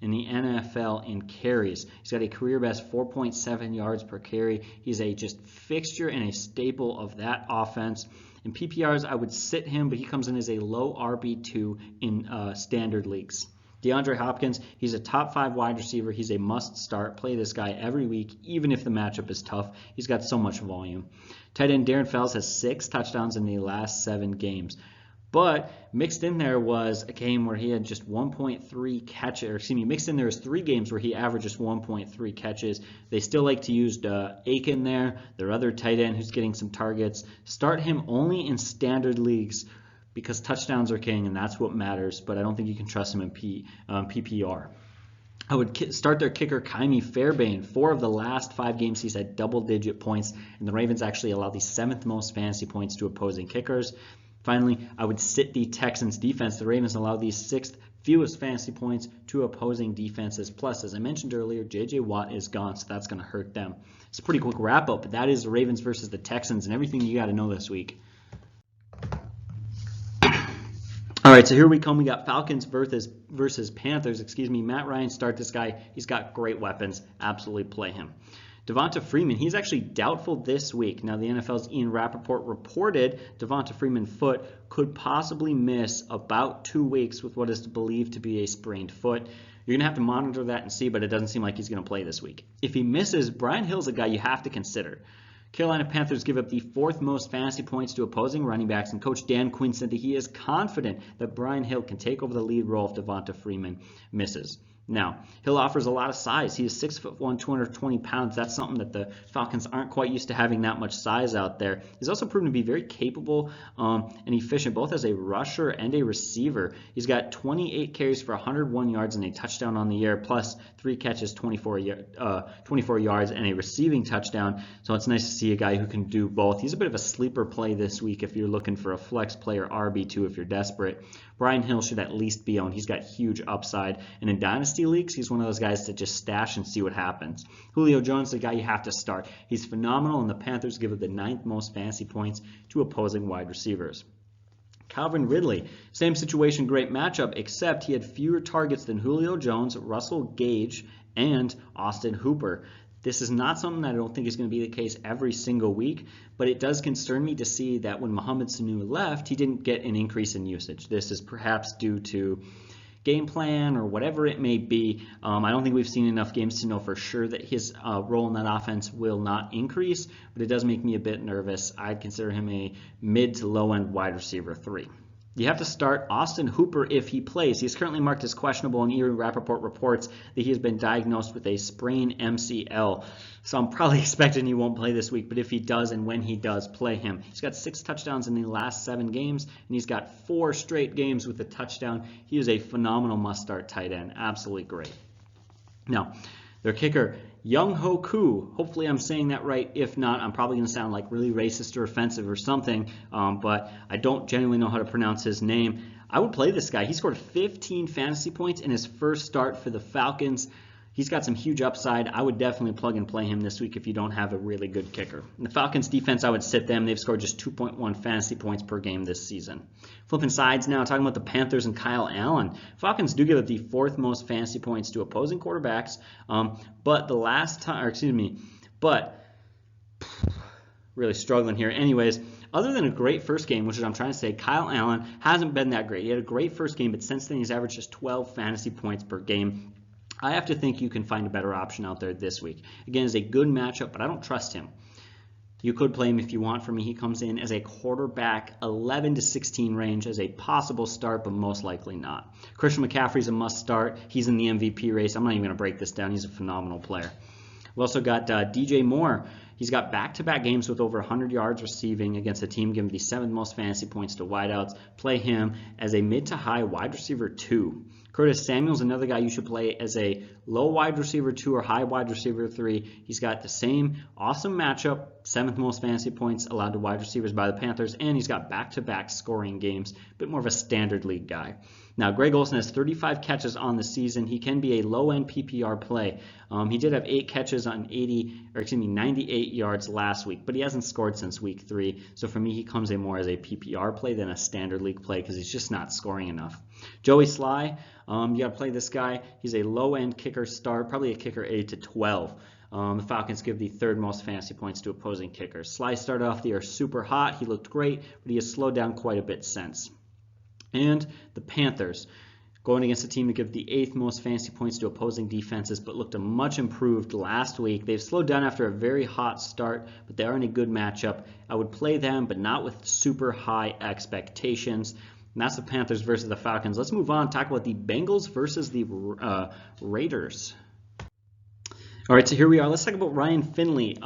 in the NFL in carries. He's got a career best 4.7 yards per carry. He's a just fixture and a staple of that offense. In PPRs, I would sit him, but he comes in as a low RB2 in standard leagues. DeAndre Hopkins, he's a top 5 wide receiver. He's a must start. Play this guy every week, even if the matchup is tough. He's got so much volume. Tight end Darren Fells has 6 touchdowns in the last 7 games. But mixed in there was a game where he had just 1.3 catches, or excuse me, mixed in there was 3 games where he averaged just 1.3 catches. They still like to use Aiken there, their other tight end who's getting some targets. Start him only in standard leagues because touchdowns are king, and that's what matters. But I don't think you can trust him in PPR. I would start their kicker, Ka'imi Fairbairn. 4 of the last 5 games, he's had double-digit points, and the Ravens actually allow the 7th most fantasy points to opposing kickers. Finally, I would sit the Texans defense. The Ravens allow the 6th fewest fantasy points to opposing defenses. Plus, as I mentioned earlier, J.J. Watt is gone, so that's going to hurt them. It's a pretty quick wrap-up, but that is the Ravens versus the Texans and everything you got to know this week. All right, so here we come. We got Falcons versus Panthers. Matt Ryan, start this guy. He's got great weapons. Absolutely play him. Devonta Freeman, he's actually doubtful this week. Now, the NFL's Ian Rappaport reported Devonta Freeman's foot could possibly miss about 2 weeks with what is believed to be a sprained foot. You're going to have to monitor that and see, but it doesn't seem like he's going to play this week. If he misses, Brian Hill's a guy you have to consider. Carolina Panthers give up the 4th most fantasy points to opposing running backs, and Coach Dan Quinn said that he is confident that Brian Hill can take over the lead role if Devonta Freeman misses. Now, Hill offers a lot of size. He is 6'1", 220 pounds. That's something that the Falcons aren't quite used to, having that much size out there. He's also proven to be very capable and efficient, both as a rusher and a receiver. He's got 28 carries for 101 yards and a touchdown on the year, plus 3 catches, 24 yards, and a receiving touchdown. So it's nice to see a guy who can do both. He's a bit of a sleeper play this week if you're looking for a flex player, RB2 if you're desperate. Brian Hill should at least be owned. He's got huge upside. And in Dynasty leagues, he's one of those guys to just stash and see what happens. Julio Jones, the guy you have to start. He's phenomenal, and the Panthers give up the 9th most fantasy points to opposing wide receivers. Calvin Ridley, same situation, great matchup, except he had fewer targets than Julio Jones, Russell Gage, and Austin Hooper. This is not something that I don't think is going to be the case every single week, but it does concern me to see that when Mohamed Sanu left, he didn't get an increase in usage. This is perhaps due to game plan or whatever it may be. I don't think we've seen enough games to know for sure that his role in that offense will not increase, but it does make me a bit nervous. I'd consider him a mid to low end wide receiver 3. You have to start Austin Hooper if he plays. He's currently marked as questionable, and Ian Rappaport reports that he has been diagnosed with a sprained MCL. So I'm probably expecting he won't play this week, but if he does and when he does, play him. He's got 6 touchdowns in the last 7 games, and he's got 4 straight games with a touchdown. He is a phenomenal must-start tight end. Absolutely great. Now, their kicker, Younghoe Koo. Hopefully I'm saying that right. If not, I'm probably going to sound like really racist or offensive or something, but I don't genuinely know how to pronounce his name. I would play this guy. He scored 15 fantasy points in his first start for the Falcons. He's got some huge upside. I would definitely plug and play him this week if you don't have a really good kicker. In the Falcons defense, I would sit them. They've scored just 2.1 fantasy points per game this season. Flipping sides now, talking about the Panthers and Kyle Allen. Falcons do give up the 4th most fantasy points to opposing quarterbacks, but really struggling here. Anyways, other than a great first game, which is what I'm trying to say, Kyle Allen hasn't been that great. He had a great first game, but since then he's averaged just 12 fantasy points per game. I have to think you can find a better option out there this week. Again, it's a good matchup, but I don't trust him. You could play him if you want. For me, he comes in as a quarterback 11 to 16 range as a possible start, but most likely not. Christian McCaffrey's a must start. He's in the MVP race. I'm not even going to break this down. He's a phenomenal player. We also got DJ Moore. He's got back-to-back games with over 100 yards receiving against a team giving the 7th most fantasy points to wideouts. Play him as a mid to high wide receiver 2. Curtis Samuel's another guy you should play as a low wide receiver 2 or high wide receiver 3. He's got the same awesome matchup, 7th most fantasy points allowed to wide receivers by the Panthers, and he's got back-to-back scoring games, a bit more of a standard league guy. Now, Greg Olsen has 35 catches on the season. He can be a low-end PPR play. He did have 8 catches on 98 yards last week, but he hasn't scored since week 3. So for me, he comes in more as a PPR play than a standard league play because he's just not scoring enough. Joey Sly, you got to play this guy. He's a low-end kicker start, probably a kicker 8 to 12. The Falcons give the 3rd most fantasy points to opposing kickers. Sly started off the year super hot. He looked great, but he has slowed down quite a bit since. And the Panthers, going against a team that give the 8th most fantasy points to opposing defenses, but looked much improved last week. They've slowed down after a very hot start, but they are in a good matchup. I would play them, but not with super high expectations. And that's the Panthers versus the Falcons. Let's move on and talk about the Bengals versus the Raiders. All right, so here we are. Let's talk about Ryan Finley.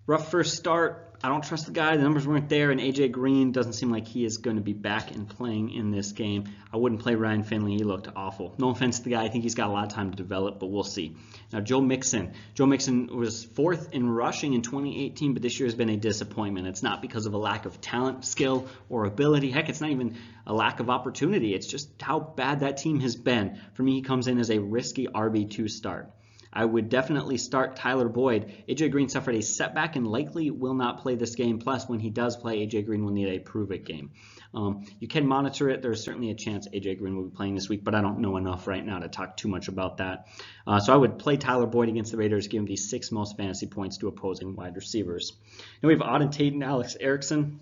Rough first start. I don't trust the guy. The numbers weren't there, and AJ Green doesn't seem like he is going to be back and playing in this game. I wouldn't play Ryan Finley. He looked awful. No offense to the guy. I think he's got a lot of time to develop, but we'll see. Now, Joe Mixon. Joe Mixon was 4th in rushing in 2018, but this year has been a disappointment. It's not because of a lack of talent, skill, or ability. Heck, it's not even a lack of opportunity. It's just how bad that team has been. For me, he comes in as a risky RB2 start. I would definitely start Tyler Boyd. AJ Green suffered a setback and likely will not play this game. Plus, when he does play, AJ Green will need a prove-it game. You can monitor it. There's certainly a chance AJ Green will be playing this week, but I don't know enough right now to talk too much about that. So I would play Tyler Boyd against the Raiders, give him the 6th most fantasy points to opposing wide receivers. Now we have Auden Tate and Alex Erickson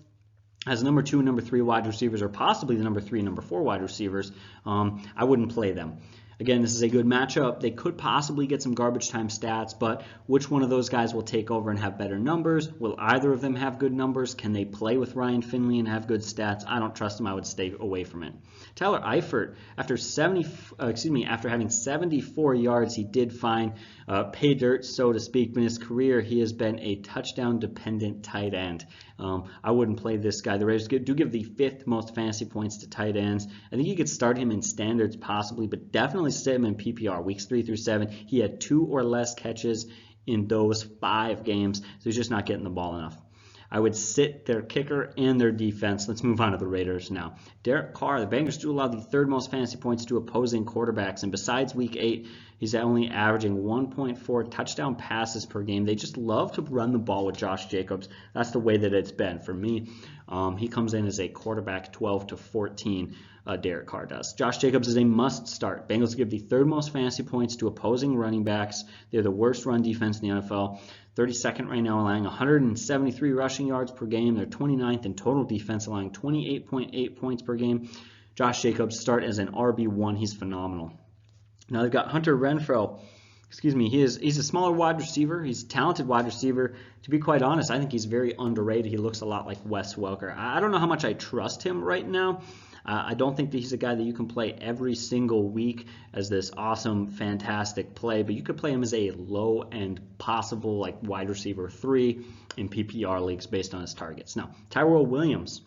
as number 2 and number 3 wide receivers, or possibly the number 3 and number 4 wide receivers. I wouldn't play them. Again, this is a good matchup. They could possibly get some garbage time stats, but which one of those guys will take over and have better numbers? Will either of them have good numbers? Can they play with Ryan Finley and have good stats? I don't trust him. I would stay away from it. Tyler Eifert, after having 74 yards, he did find pay dirt, so to speak. But in his career, he has been a touchdown-dependent tight end. I wouldn't play this guy. The Raiders do give the 5th most fantasy points to tight ends. I think you could start him in standards possibly, but definitely sit him in PPR. Weeks 3 through 7, he had 2 or less catches in those 5 games, so he's just not getting the ball enough. I would sit their kicker and their defense. Let's move on to the Raiders now. Derek Carr, the Bengals do allow the 3rd most fantasy points to opposing quarterbacks, and besides week 8, he's only averaging 1.4 touchdown passes per game. They just love to run the ball with Josh Jacobs. That's the way that it's been for me. He comes in as a quarterback 12 to 14. Derek Carr does. Josh Jacobs is a must start. Bengals give the 3rd most fantasy points to opposing running backs. They're the worst run defense in the NFL. 32nd right now, allowing 173 rushing yards per game. They're 29th in total defense, allowing 28.8 points per game. Josh Jacobs start as an RB1. He's phenomenal. Now they've got Hunter Renfrow. He's a smaller wide receiver. He's a talented wide receiver. To be quite honest, I think he's very underrated. He looks a lot like Wes Welker. I don't know how much I trust him right now. I don't think that he's a guy that you can play every single week as this awesome, fantastic play, but you could play him as a low-end possible like wide receiver 3 in PPR leagues based on his targets. Now, Tyrell Williams.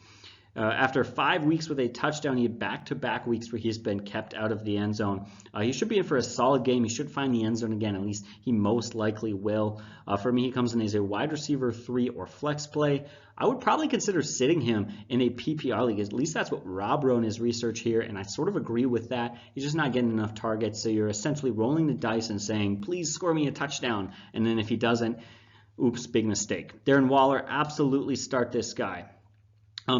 After 5 weeks with a touchdown, he had back-to-back weeks where he's been kept out of the end zone. He should be in for a solid game. He should find the end zone again. At least he most likely will. For me, he comes in as a wide receiver 3 or flex play. I would probably consider sitting him in a PPR league. At least that's what Rob wrote in his research here, and I sort of agree with that. He's just not getting enough targets, so you're essentially rolling the dice and saying, please score me a touchdown. And then if he doesn't, oops, big mistake. Darren Waller, absolutely start this guy.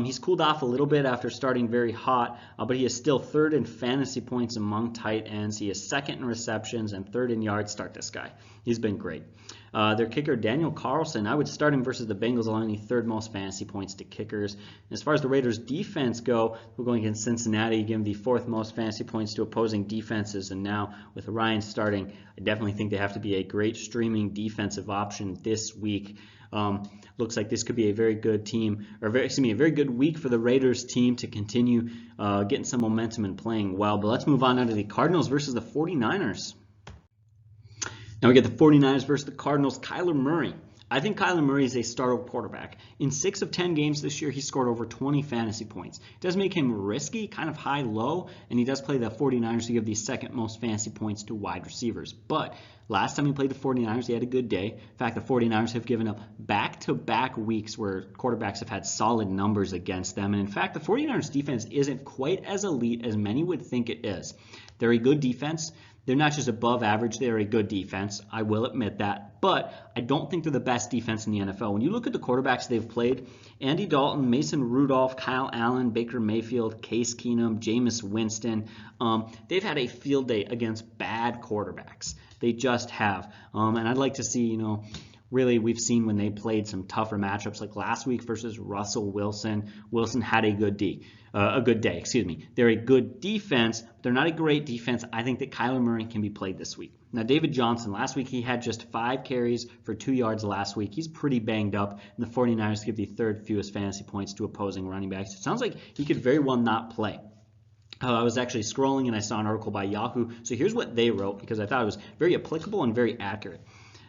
He's cooled off a little bit after starting very hot, but he is still 3rd in fantasy points among tight ends. He is 2nd in receptions and 3rd in yards. Start this guy. He's been great. Their kicker, Daniel Carlson, I would start him versus the Bengals, allowing the 3rd most fantasy points to kickers. And as far as the Raiders' defense go, we're going against Cincinnati, giving the 4th most fantasy points to opposing defenses. And now with Ryan starting, I definitely think they have to be a great streaming defensive option this week. Looks like this could be a very good team, or a very good week for the Raiders team to continue getting some momentum and playing well. But let's move on now to the Cardinals versus the 49ers. Now we get the 49ers versus the Cardinals. Kyler Murray. I think Kyler Murray is a starter quarterback. In 6 of 10 games this year, he scored over 20 fantasy points. It does make him risky, kind of high-low, and he does play the 49ers to give the second most fantasy points to wide receivers. But last time he played the 49ers, he had a good day. In fact, the 49ers have given up back-to-back weeks where quarterbacks have had solid numbers against them. And in fact, the 49ers defense isn't quite as elite as many would think it is. They're a good defense. They're not just above average, they're a good defense. I will admit that. But I don't think they're the best defense in the NFL. When you look at the quarterbacks they've played, Andy Dalton, Mason Rudolph, Kyle Allen, Baker Mayfield, Case Keenum, Jameis Winston, they've had a field day against bad quarterbacks. They just have. And I'd like to see, really we've seen when they played some tougher matchups like last week versus Russell Wilson. Wilson had a good day. They're a good defense, but they're not a great defense. I think that Kyler Murray can be played this week. Now, David Johnson, last week he had just 5 carries for 2 yards last week. He's pretty banged up, and the 49ers give the 3rd fewest fantasy points to opposing running backs. It sounds like he could very well not play. I was actually scrolling and I saw an article by Yahoo. So here's what they wrote because I thought it was very applicable and very accurate.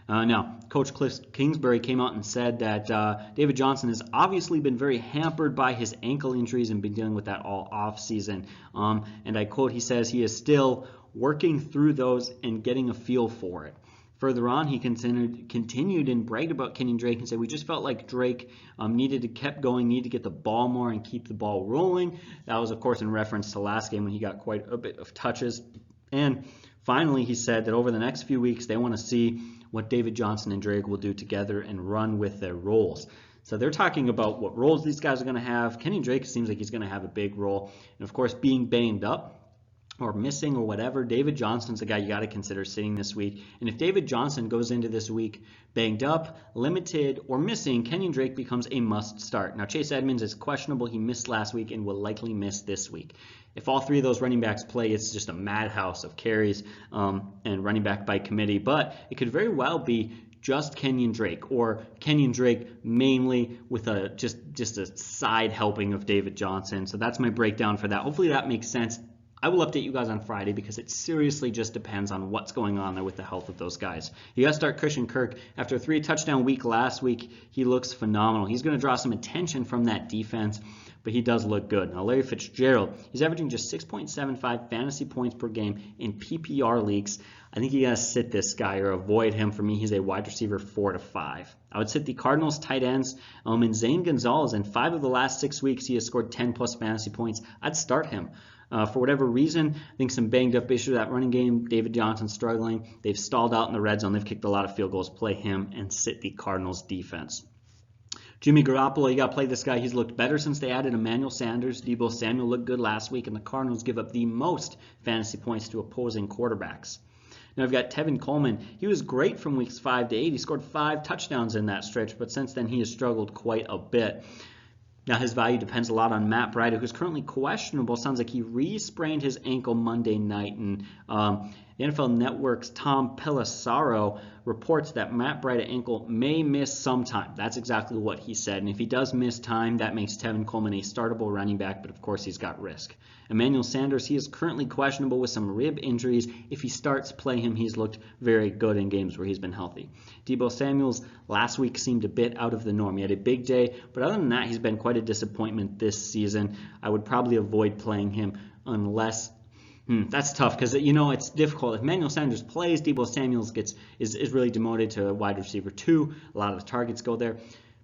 Now, Coach Cliff Kingsbury came out and said that David Johnson has obviously been very hampered by his ankle injuries and been dealing with that all off season. And I quote, he says he is still working through those and getting a feel for it. Further on, he continued and bragged about Kenyon Drake and said, we just felt like Drake needed to get the ball more and keep the ball rolling. That was, of course, in reference to last game when he got quite a bit of touches. And finally, he said that over the next few weeks, they want to see what David Johnson and Drake will do together and run with their roles. So they're talking about what roles these guys are going to have. Kenyon Drake seems like he's going to have a big role. And, of course, being banged up or missing or whatever, David Johnson's a guy you got to consider sitting this week. And if David Johnson goes into this week banged up, limited, or missing, Kenyon Drake becomes a must start. Now, Chase Edmonds is questionable. He missed last week and will likely miss this week. If all 3 of those running backs play, it's just a madhouse of carries and running back by committee. But it could very well be just Kenyon Drake, or Kenyon Drake mainly with just a side helping of David Johnson. So that's my breakdown for that. Hopefully that makes sense. I will update you guys on Friday because it seriously just depends on what's going on there with the health of those guys. You got to start Christian Kirk. After a 3-touchdown week last week, he looks phenomenal. He's going to draw some attention from that defense, but he does look good. Now, Larry Fitzgerald, he's averaging just 6.75 fantasy points per game in PPR leagues. I think you got to sit this guy or avoid him. For me, he's a wide receiver 4 to 5. I would sit the Cardinals tight ends and Zane Gonzalez. In 5 of the last 6 weeks, he has scored 10-plus fantasy points. I'd start him. For whatever reason, I think some banged up issues with that running game. David Johnson struggling. They've stalled out in the red zone. They've kicked a lot of field goals. Play him and sit the Cardinals defense. Jimmy Garoppolo, you got to play this guy. He's looked better since they added Emmanuel Sanders. Deebo Samuel looked good last week, and the Cardinals give up the most fantasy points to opposing quarterbacks. Now I've got Tevin Coleman. He was great from weeks 5 to 8. He scored 5 touchdowns in that stretch, but since then he has struggled quite a bit. Now, his value depends a lot on Matt Breida, who's currently questionable. Sounds like he re-sprained his ankle Monday night. And the NFL Network's Tom Pelissero reports that Matt Breida ankle may miss some time. That's exactly what he said. And if he does miss time, that makes Tevin Coleman a startable running back, but of course he's got risk. Emmanuel Sanders, he is currently questionable with some rib injuries. If he starts, play him. He's looked very good in games where he's been healthy. Deebo Samuel's last week seemed a bit out of the norm. He had a big day, but other than that, he's been quite a disappointment this season. I would probably avoid playing him unless that's tough because it's difficult. If Emmanuel Sanders plays, Deebo Samuel is really demoted to wide receiver 2. A lot of the targets go there.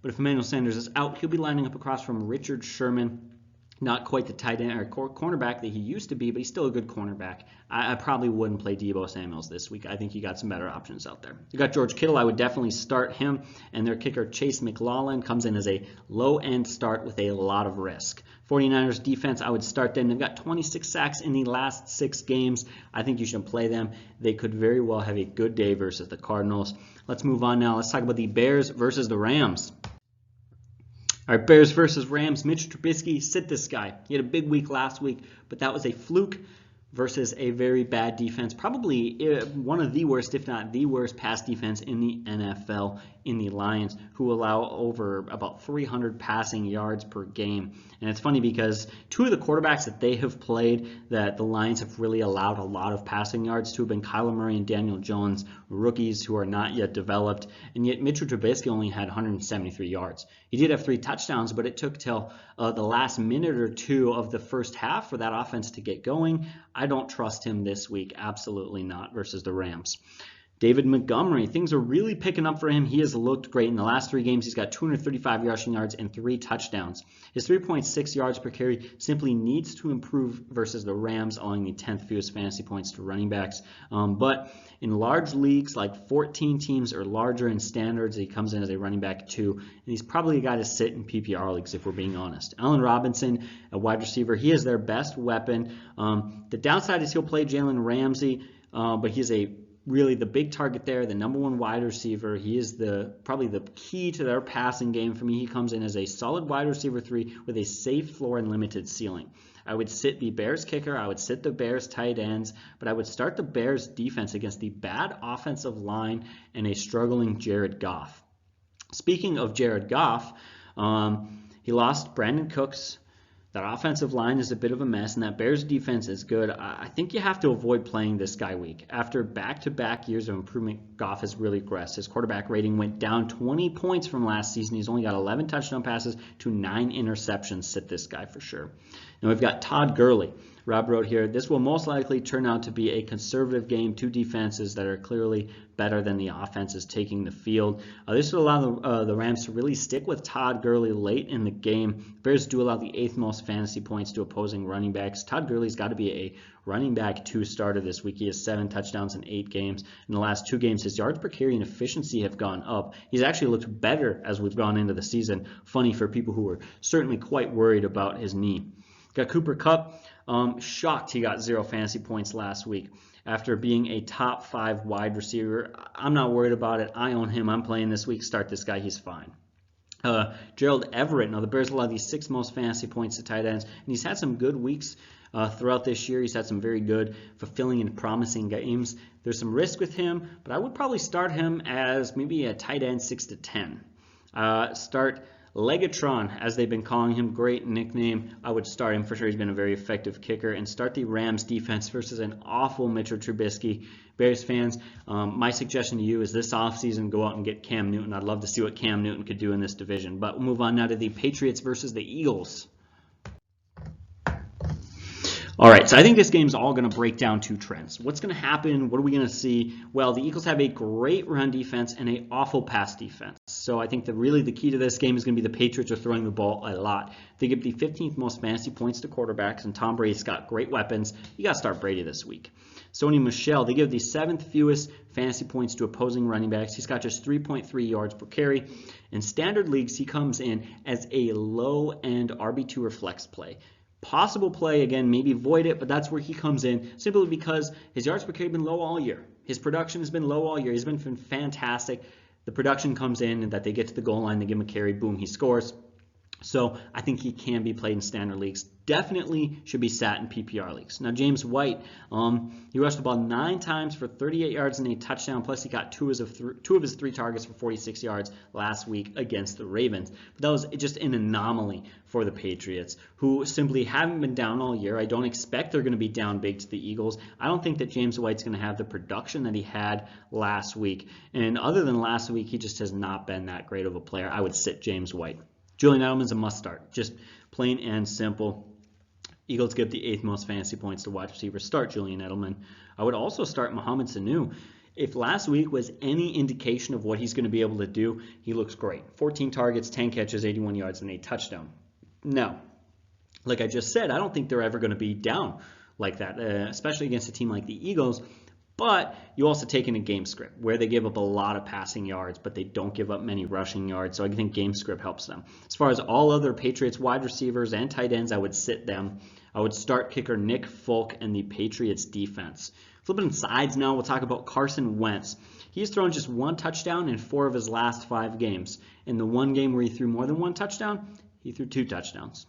But if Emmanuel Sanders is out, he'll be lining up across from Richard Sherman. Not quite the tight end or cornerback that he used to be, but he's still a good cornerback. I probably wouldn't play Deebo Samuels this week. I think you got some better options out there. You got George Kittle. I would definitely start him. And their kicker, Chase McLaughlin, comes in as a low-end start with a lot of risk. 49ers defense, I would start them. They've got 26 sacks in the last 6 games. I think you should play them. They could very well have a good day versus the Cardinals. Let's move on now. Let's talk about the Bears versus the Rams. All right, Bears versus Rams. Mitch Trubisky, sit this guy. He had a big week last week, but that was a fluke versus a very bad defense. Probably one of the worst, if not the worst, pass defense in the NFL. in the Lions, who allow over about 300 passing yards per game. And it's funny because two of the quarterbacks that they have played that the Lions have really allowed a lot of passing yards to have been Kyler Murray and Daniel Jones, rookies who are not yet developed. And yet Mitchell Trubisky only had 173 yards. He did have 3 touchdowns, but it took till the last minute or two of the first half for that offense to get going. I don't trust him this week. Absolutely not, versus the Rams. David Montgomery, things are really picking up for him. He has looked great in the last 3 games. He's got 235 rushing yards and 3 touchdowns. His 3.6 yards per carry simply needs to improve versus the Rams, allowing the 10th fewest fantasy points to running backs. But in large leagues, like 14 teams or larger in standards, he comes in as a running back 2, and he's probably a guy to sit in PPR leagues if we're being honest. Allen Robinson, a wide receiver, he is their best weapon. The downside is he'll play Jalen Ramsey, but he's really the big target there, the number 1 wide receiver. He is probably the key to their passing game. For me, he comes in as a solid wide receiver 3 with a safe floor and limited ceiling. I would sit the Bears kicker, I would sit the Bears tight ends, but I would start the Bears defense against the bad offensive line and a struggling Jared Goff. Speaking of Jared Goff, he lost Brandon Cooks. That offensive line is a bit of a mess, and that Bears defense is good. I think you have to avoid playing this guy week. After back-to-back years of improvement, Goff has really regressed. His quarterback rating went down 20 points from last season. He's only got 11 touchdown passes to 9 interceptions. Sit this guy for sure. Now we've got Todd Gurley. Rob wrote here, this will most likely turn out to be a conservative game, 2 defenses that are clearly better than the offenses taking the field. This will allow the Rams to really stick with Todd Gurley late in the game. Bears do allow the 8th most fantasy points to opposing running backs. Todd Gurley's got to be a running back 2 starter this week. He has 7 touchdowns in 8 games. In the last 2 games, his yards per carry and efficiency have gone up. He's actually looked better as we've gone into the season. Funny for people who were certainly quite worried about his knee. Got Cooper Kupp. Shocked he got 0 fantasy points last week after being a top 5 wide receiver. I'm not worried about it. I own him. I'm playing this week. Start this guy. He's fine. Gerald Everett. Now, the Bears allow the 6th most fantasy points to tight ends, and he's had some good weeks throughout this year. He's had some very good, fulfilling, and promising games. There's some risk with him, but I would probably start him as maybe a tight end 6 to 10. Start Legatron, as they've been calling him, great nickname. I would start him for sure. He's been a very effective kicker. And start the Rams defense versus an awful Mitchell Trubisky. Bears fans, my suggestion to you is this offseason, go out and get Cam Newton. I'd love to see what Cam Newton could do in this division. But we'll move on now to the Patriots versus the Eagles. All right, so I think this game's all going to break down 2 trends. What's going to happen? What are we going to see? Well, the Eagles have a great run defense and an awful pass defense. So I think that really the key to this game is going to be the Patriots are throwing the ball a lot. They give the 15th most fantasy points to quarterbacks, and Tom Brady's got great weapons. You got to start Brady this week. Sony Michel, they give the 7th fewest fantasy points to opposing running backs. He's got just 3.3 yards per carry. In standard leagues, he comes in as a low-end RB2 or flex play. Possible play, again, maybe void it, but that's where he comes in simply because his yards per carry have been low all year. His production has been low all year. He's been fantastic. The production comes in and that they get to the goal line, they give him a carry, boom, he scores. So I think he can be played in standard leagues. Definitely should be sat in PPR leagues. Now, James White, he rushed the ball 9 times for 38 yards and a touchdown. Plus, he got 2 of his 3 targets for 46 yards last week against the Ravens. But that was just an anomaly for the Patriots, who simply haven't been down all year. I don't expect they're going to be down big to the Eagles. I don't think that James White's going to have the production that he had last week. And other than last week, he just has not been that great of a player. I would sit James White. Julian Edelman's a must start, just plain and simple. Eagles give the 8th most fantasy points to wide receivers. Start Julian Edelman. I would also start Mohamed Sanu. If last week was any indication of what he's going to be able to do, he looks great. 14 targets, 10 catches, 81 yards, and a touchdown. Now, like I just said, I don't think they're ever going to be down like that, especially against a team like the Eagles. But you also take in a game script where they give up a lot of passing yards, but they don't give up many rushing yards. So I think game script helps them. As far as all other Patriots wide receivers and tight ends, I would sit them. I would start kicker Nick Folk and the Patriots defense. Flipping sides now, we'll talk about Carson Wentz. He's thrown just 1 touchdown in 4 of his last 5 games. In the one game where he threw more than 1 touchdown, he threw 2 touchdowns.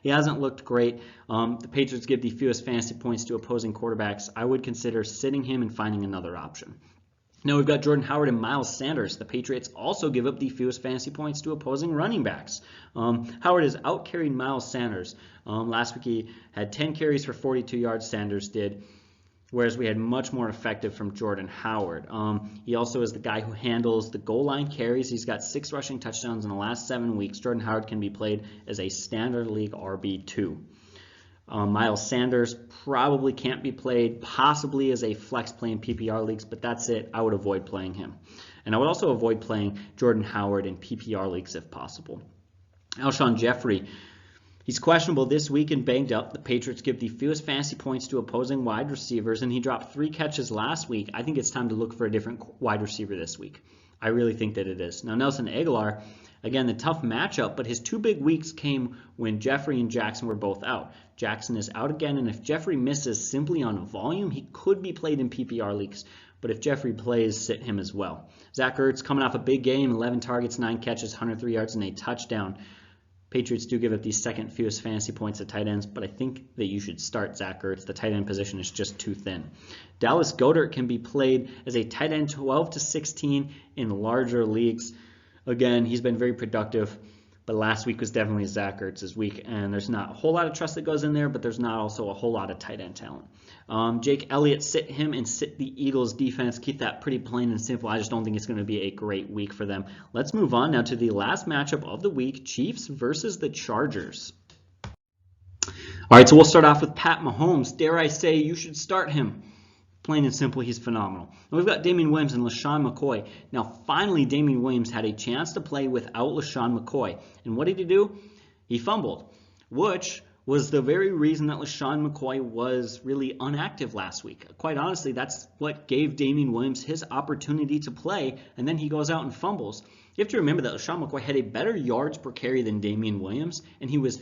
He hasn't looked great. The Patriots give the fewest fantasy points to opposing quarterbacks. I would consider sitting him and finding another option. Now we've got Jordan Howard and Miles Sanders. The Patriots also give up the fewest fantasy points to opposing running backs. Howard has out-carried Miles Sanders. Last week he had 10 carries for 42 yards, Sanders did, whereas we had much more effective from Jordan Howard. He also is the guy who handles the goal line carries. He's got 6 rushing touchdowns in the last 7 weeks. Jordan Howard can be played as a standard league RB2. Miles Sanders probably can't be played, possibly as a flex play in PPR leagues, but that's it. I would avoid playing him. And I would also avoid playing Jordan Howard in PPR leagues if possible. Alshon Jeffrey, he's questionable this week and banged up. The Patriots give the fewest fantasy points to opposing wide receivers, and he dropped 3 catches last week. I think it's time to look for a different wide receiver this week. I really think that it is. Now, Nelson Aguilar, again, the tough matchup, but his 2 big weeks came when Jeffrey and Jackson were both out. Jackson is out again, and if Jeffrey misses simply on volume, he could be played in PPR leagues. But if Jeffrey plays, sit him as well. Zach Ertz coming off a big game, 11 targets, 9 catches, 103 yards, and a touchdown. Patriots do give up the second fewest fantasy points at tight ends, but I think that you should start Zach Ertz. The tight end position is just too thin. Dallas Goedert can be played as a tight end 12 to 16 in larger leagues. Again, he's been very productive, but last week was definitely Zach Ertz's week, and there's not a whole lot of trust that goes in there, but there's not also a whole lot of tight end talent. Jake Elliott, sit him and sit the Eagles defense. Keep that pretty plain and simple. I just don't think it's going to be a great week for them. Let's move on now to the last matchup of the week, Chiefs versus the Chargers. All right, so we'll start off with Pat Mahomes. Dare I say you should start him. Plain and simple, he's phenomenal. And we've got Damien Williams and LaShawn McCoy. Now, finally, Damien Williams had a chance to play without LaShawn McCoy. And what did he do? He fumbled, which was the very reason that LaShawn McCoy was really inactive last week. Quite honestly, that's what gave Damien Williams his opportunity to play, and then he goes out and fumbles. You have to remember that LaShawn McCoy had a better yards per carry than Damien Williams, and he was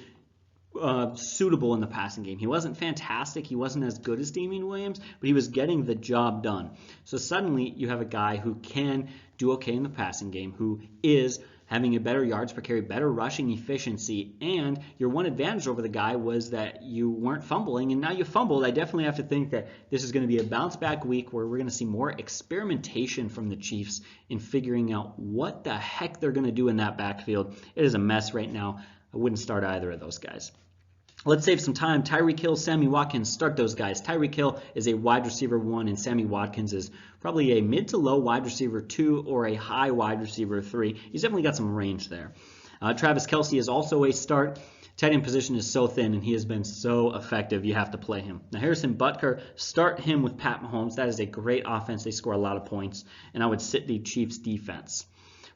suitable in the passing game. He wasn't fantastic. He wasn't as good as Damien Williams, but he was getting the job done. So suddenly you have a guy who can do okay in the passing game, who is having a better yards per carry, better rushing efficiency, and your one advantage over the guy was that you weren't fumbling, and now you fumbled. I definitely have to think that this is going to be a bounce-back week where we're going to see more experimentation from the Chiefs in figuring out what the heck they're going to do in that backfield. It is a mess right now. I wouldn't start either of those guys. Let's save some time. Tyreek Hill, Sammy Watkins, start those guys. Tyreek Hill is a wide receiver 1, and Sammy Watkins is probably a mid to low wide receiver 2 or a high wide receiver 3. He's definitely got some range there. Travis Kelce is also a start. Tight end position is so thin, and he has been so effective. You have to play him. Now, Harrison Butker, start him with Pat Mahomes. That is a great offense. They score a lot of points, and I would sit the Chiefs defense.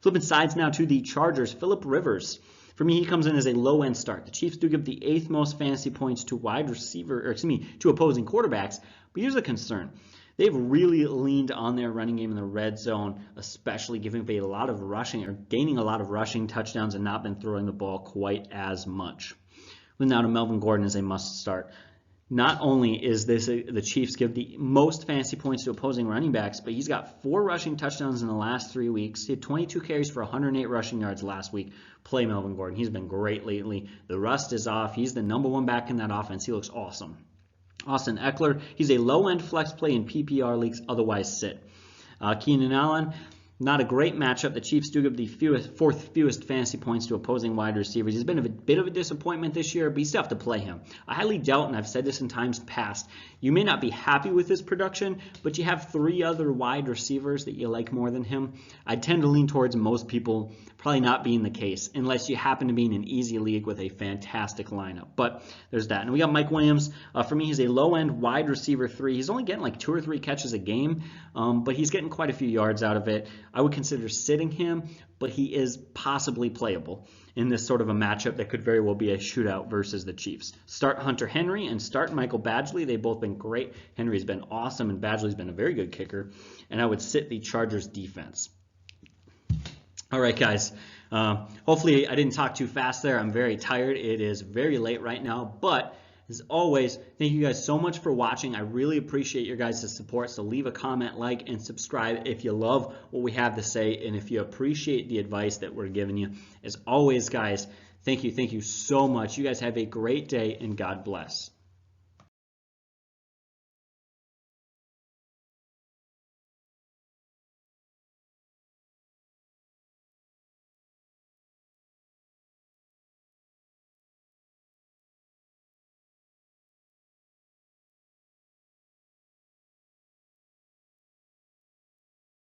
Flipping sides now to the Chargers. Phillip Rivers. For me, he comes in as a low-end start. The Chiefs do give the 8th most fantasy points to to opposing quarterbacks. But here's a concern. They've really leaned on their running game in the red zone, especially giving a lot of rushing or gaining a lot of rushing touchdowns and not been throwing the ball quite as much. Now to Melvin Gordon is a must start. Not only is this the Chiefs give the most fantasy points to opposing running backs, but he's got 4 rushing touchdowns in the last 3 weeks. He had 22 carries for 108 rushing yards last week. Play Melvin Gordon. He's been great lately. The rust is off. He's the number 1 back in that offense. He looks awesome. Austin Eckler, he's a low-end flex play in PPR leagues, otherwise sit. Keenan Allen, not a great matchup. The Chiefs do give the 4th fewest fantasy points to opposing wide receivers. He's been a bit of a disappointment this year, but you still have to play him. I highly doubt, and I've said this in times past, you may not be happy with his production, but you have 3 other wide receivers that you like more than him. I tend to lean towards most people probably not being the case, unless you happen to be in an easy league with a fantastic lineup. But there's that. And we got Mike Williams. For me, he's a low-end wide receiver 3. He's only getting like 2 or 3 catches a game, but he's getting quite a few yards out of it. I would consider sitting him, but he is possibly playable in this sort of a matchup that could very well be a shootout versus the Chiefs. Start Hunter Henry and start Michael Badgley. They've both been great. Henry's been awesome, and Badgley's been a very good kicker. And I would sit the Chargers defense. All right, guys. Hopefully I didn't talk too fast there. I'm very tired. It is very late right now, but as always, thank you guys so much for watching. I really appreciate your guys' support, so leave a comment, like, and subscribe if you love what we have to say and if you appreciate the advice that we're giving you. As always, guys, thank you so much. You guys have a great day, and God bless.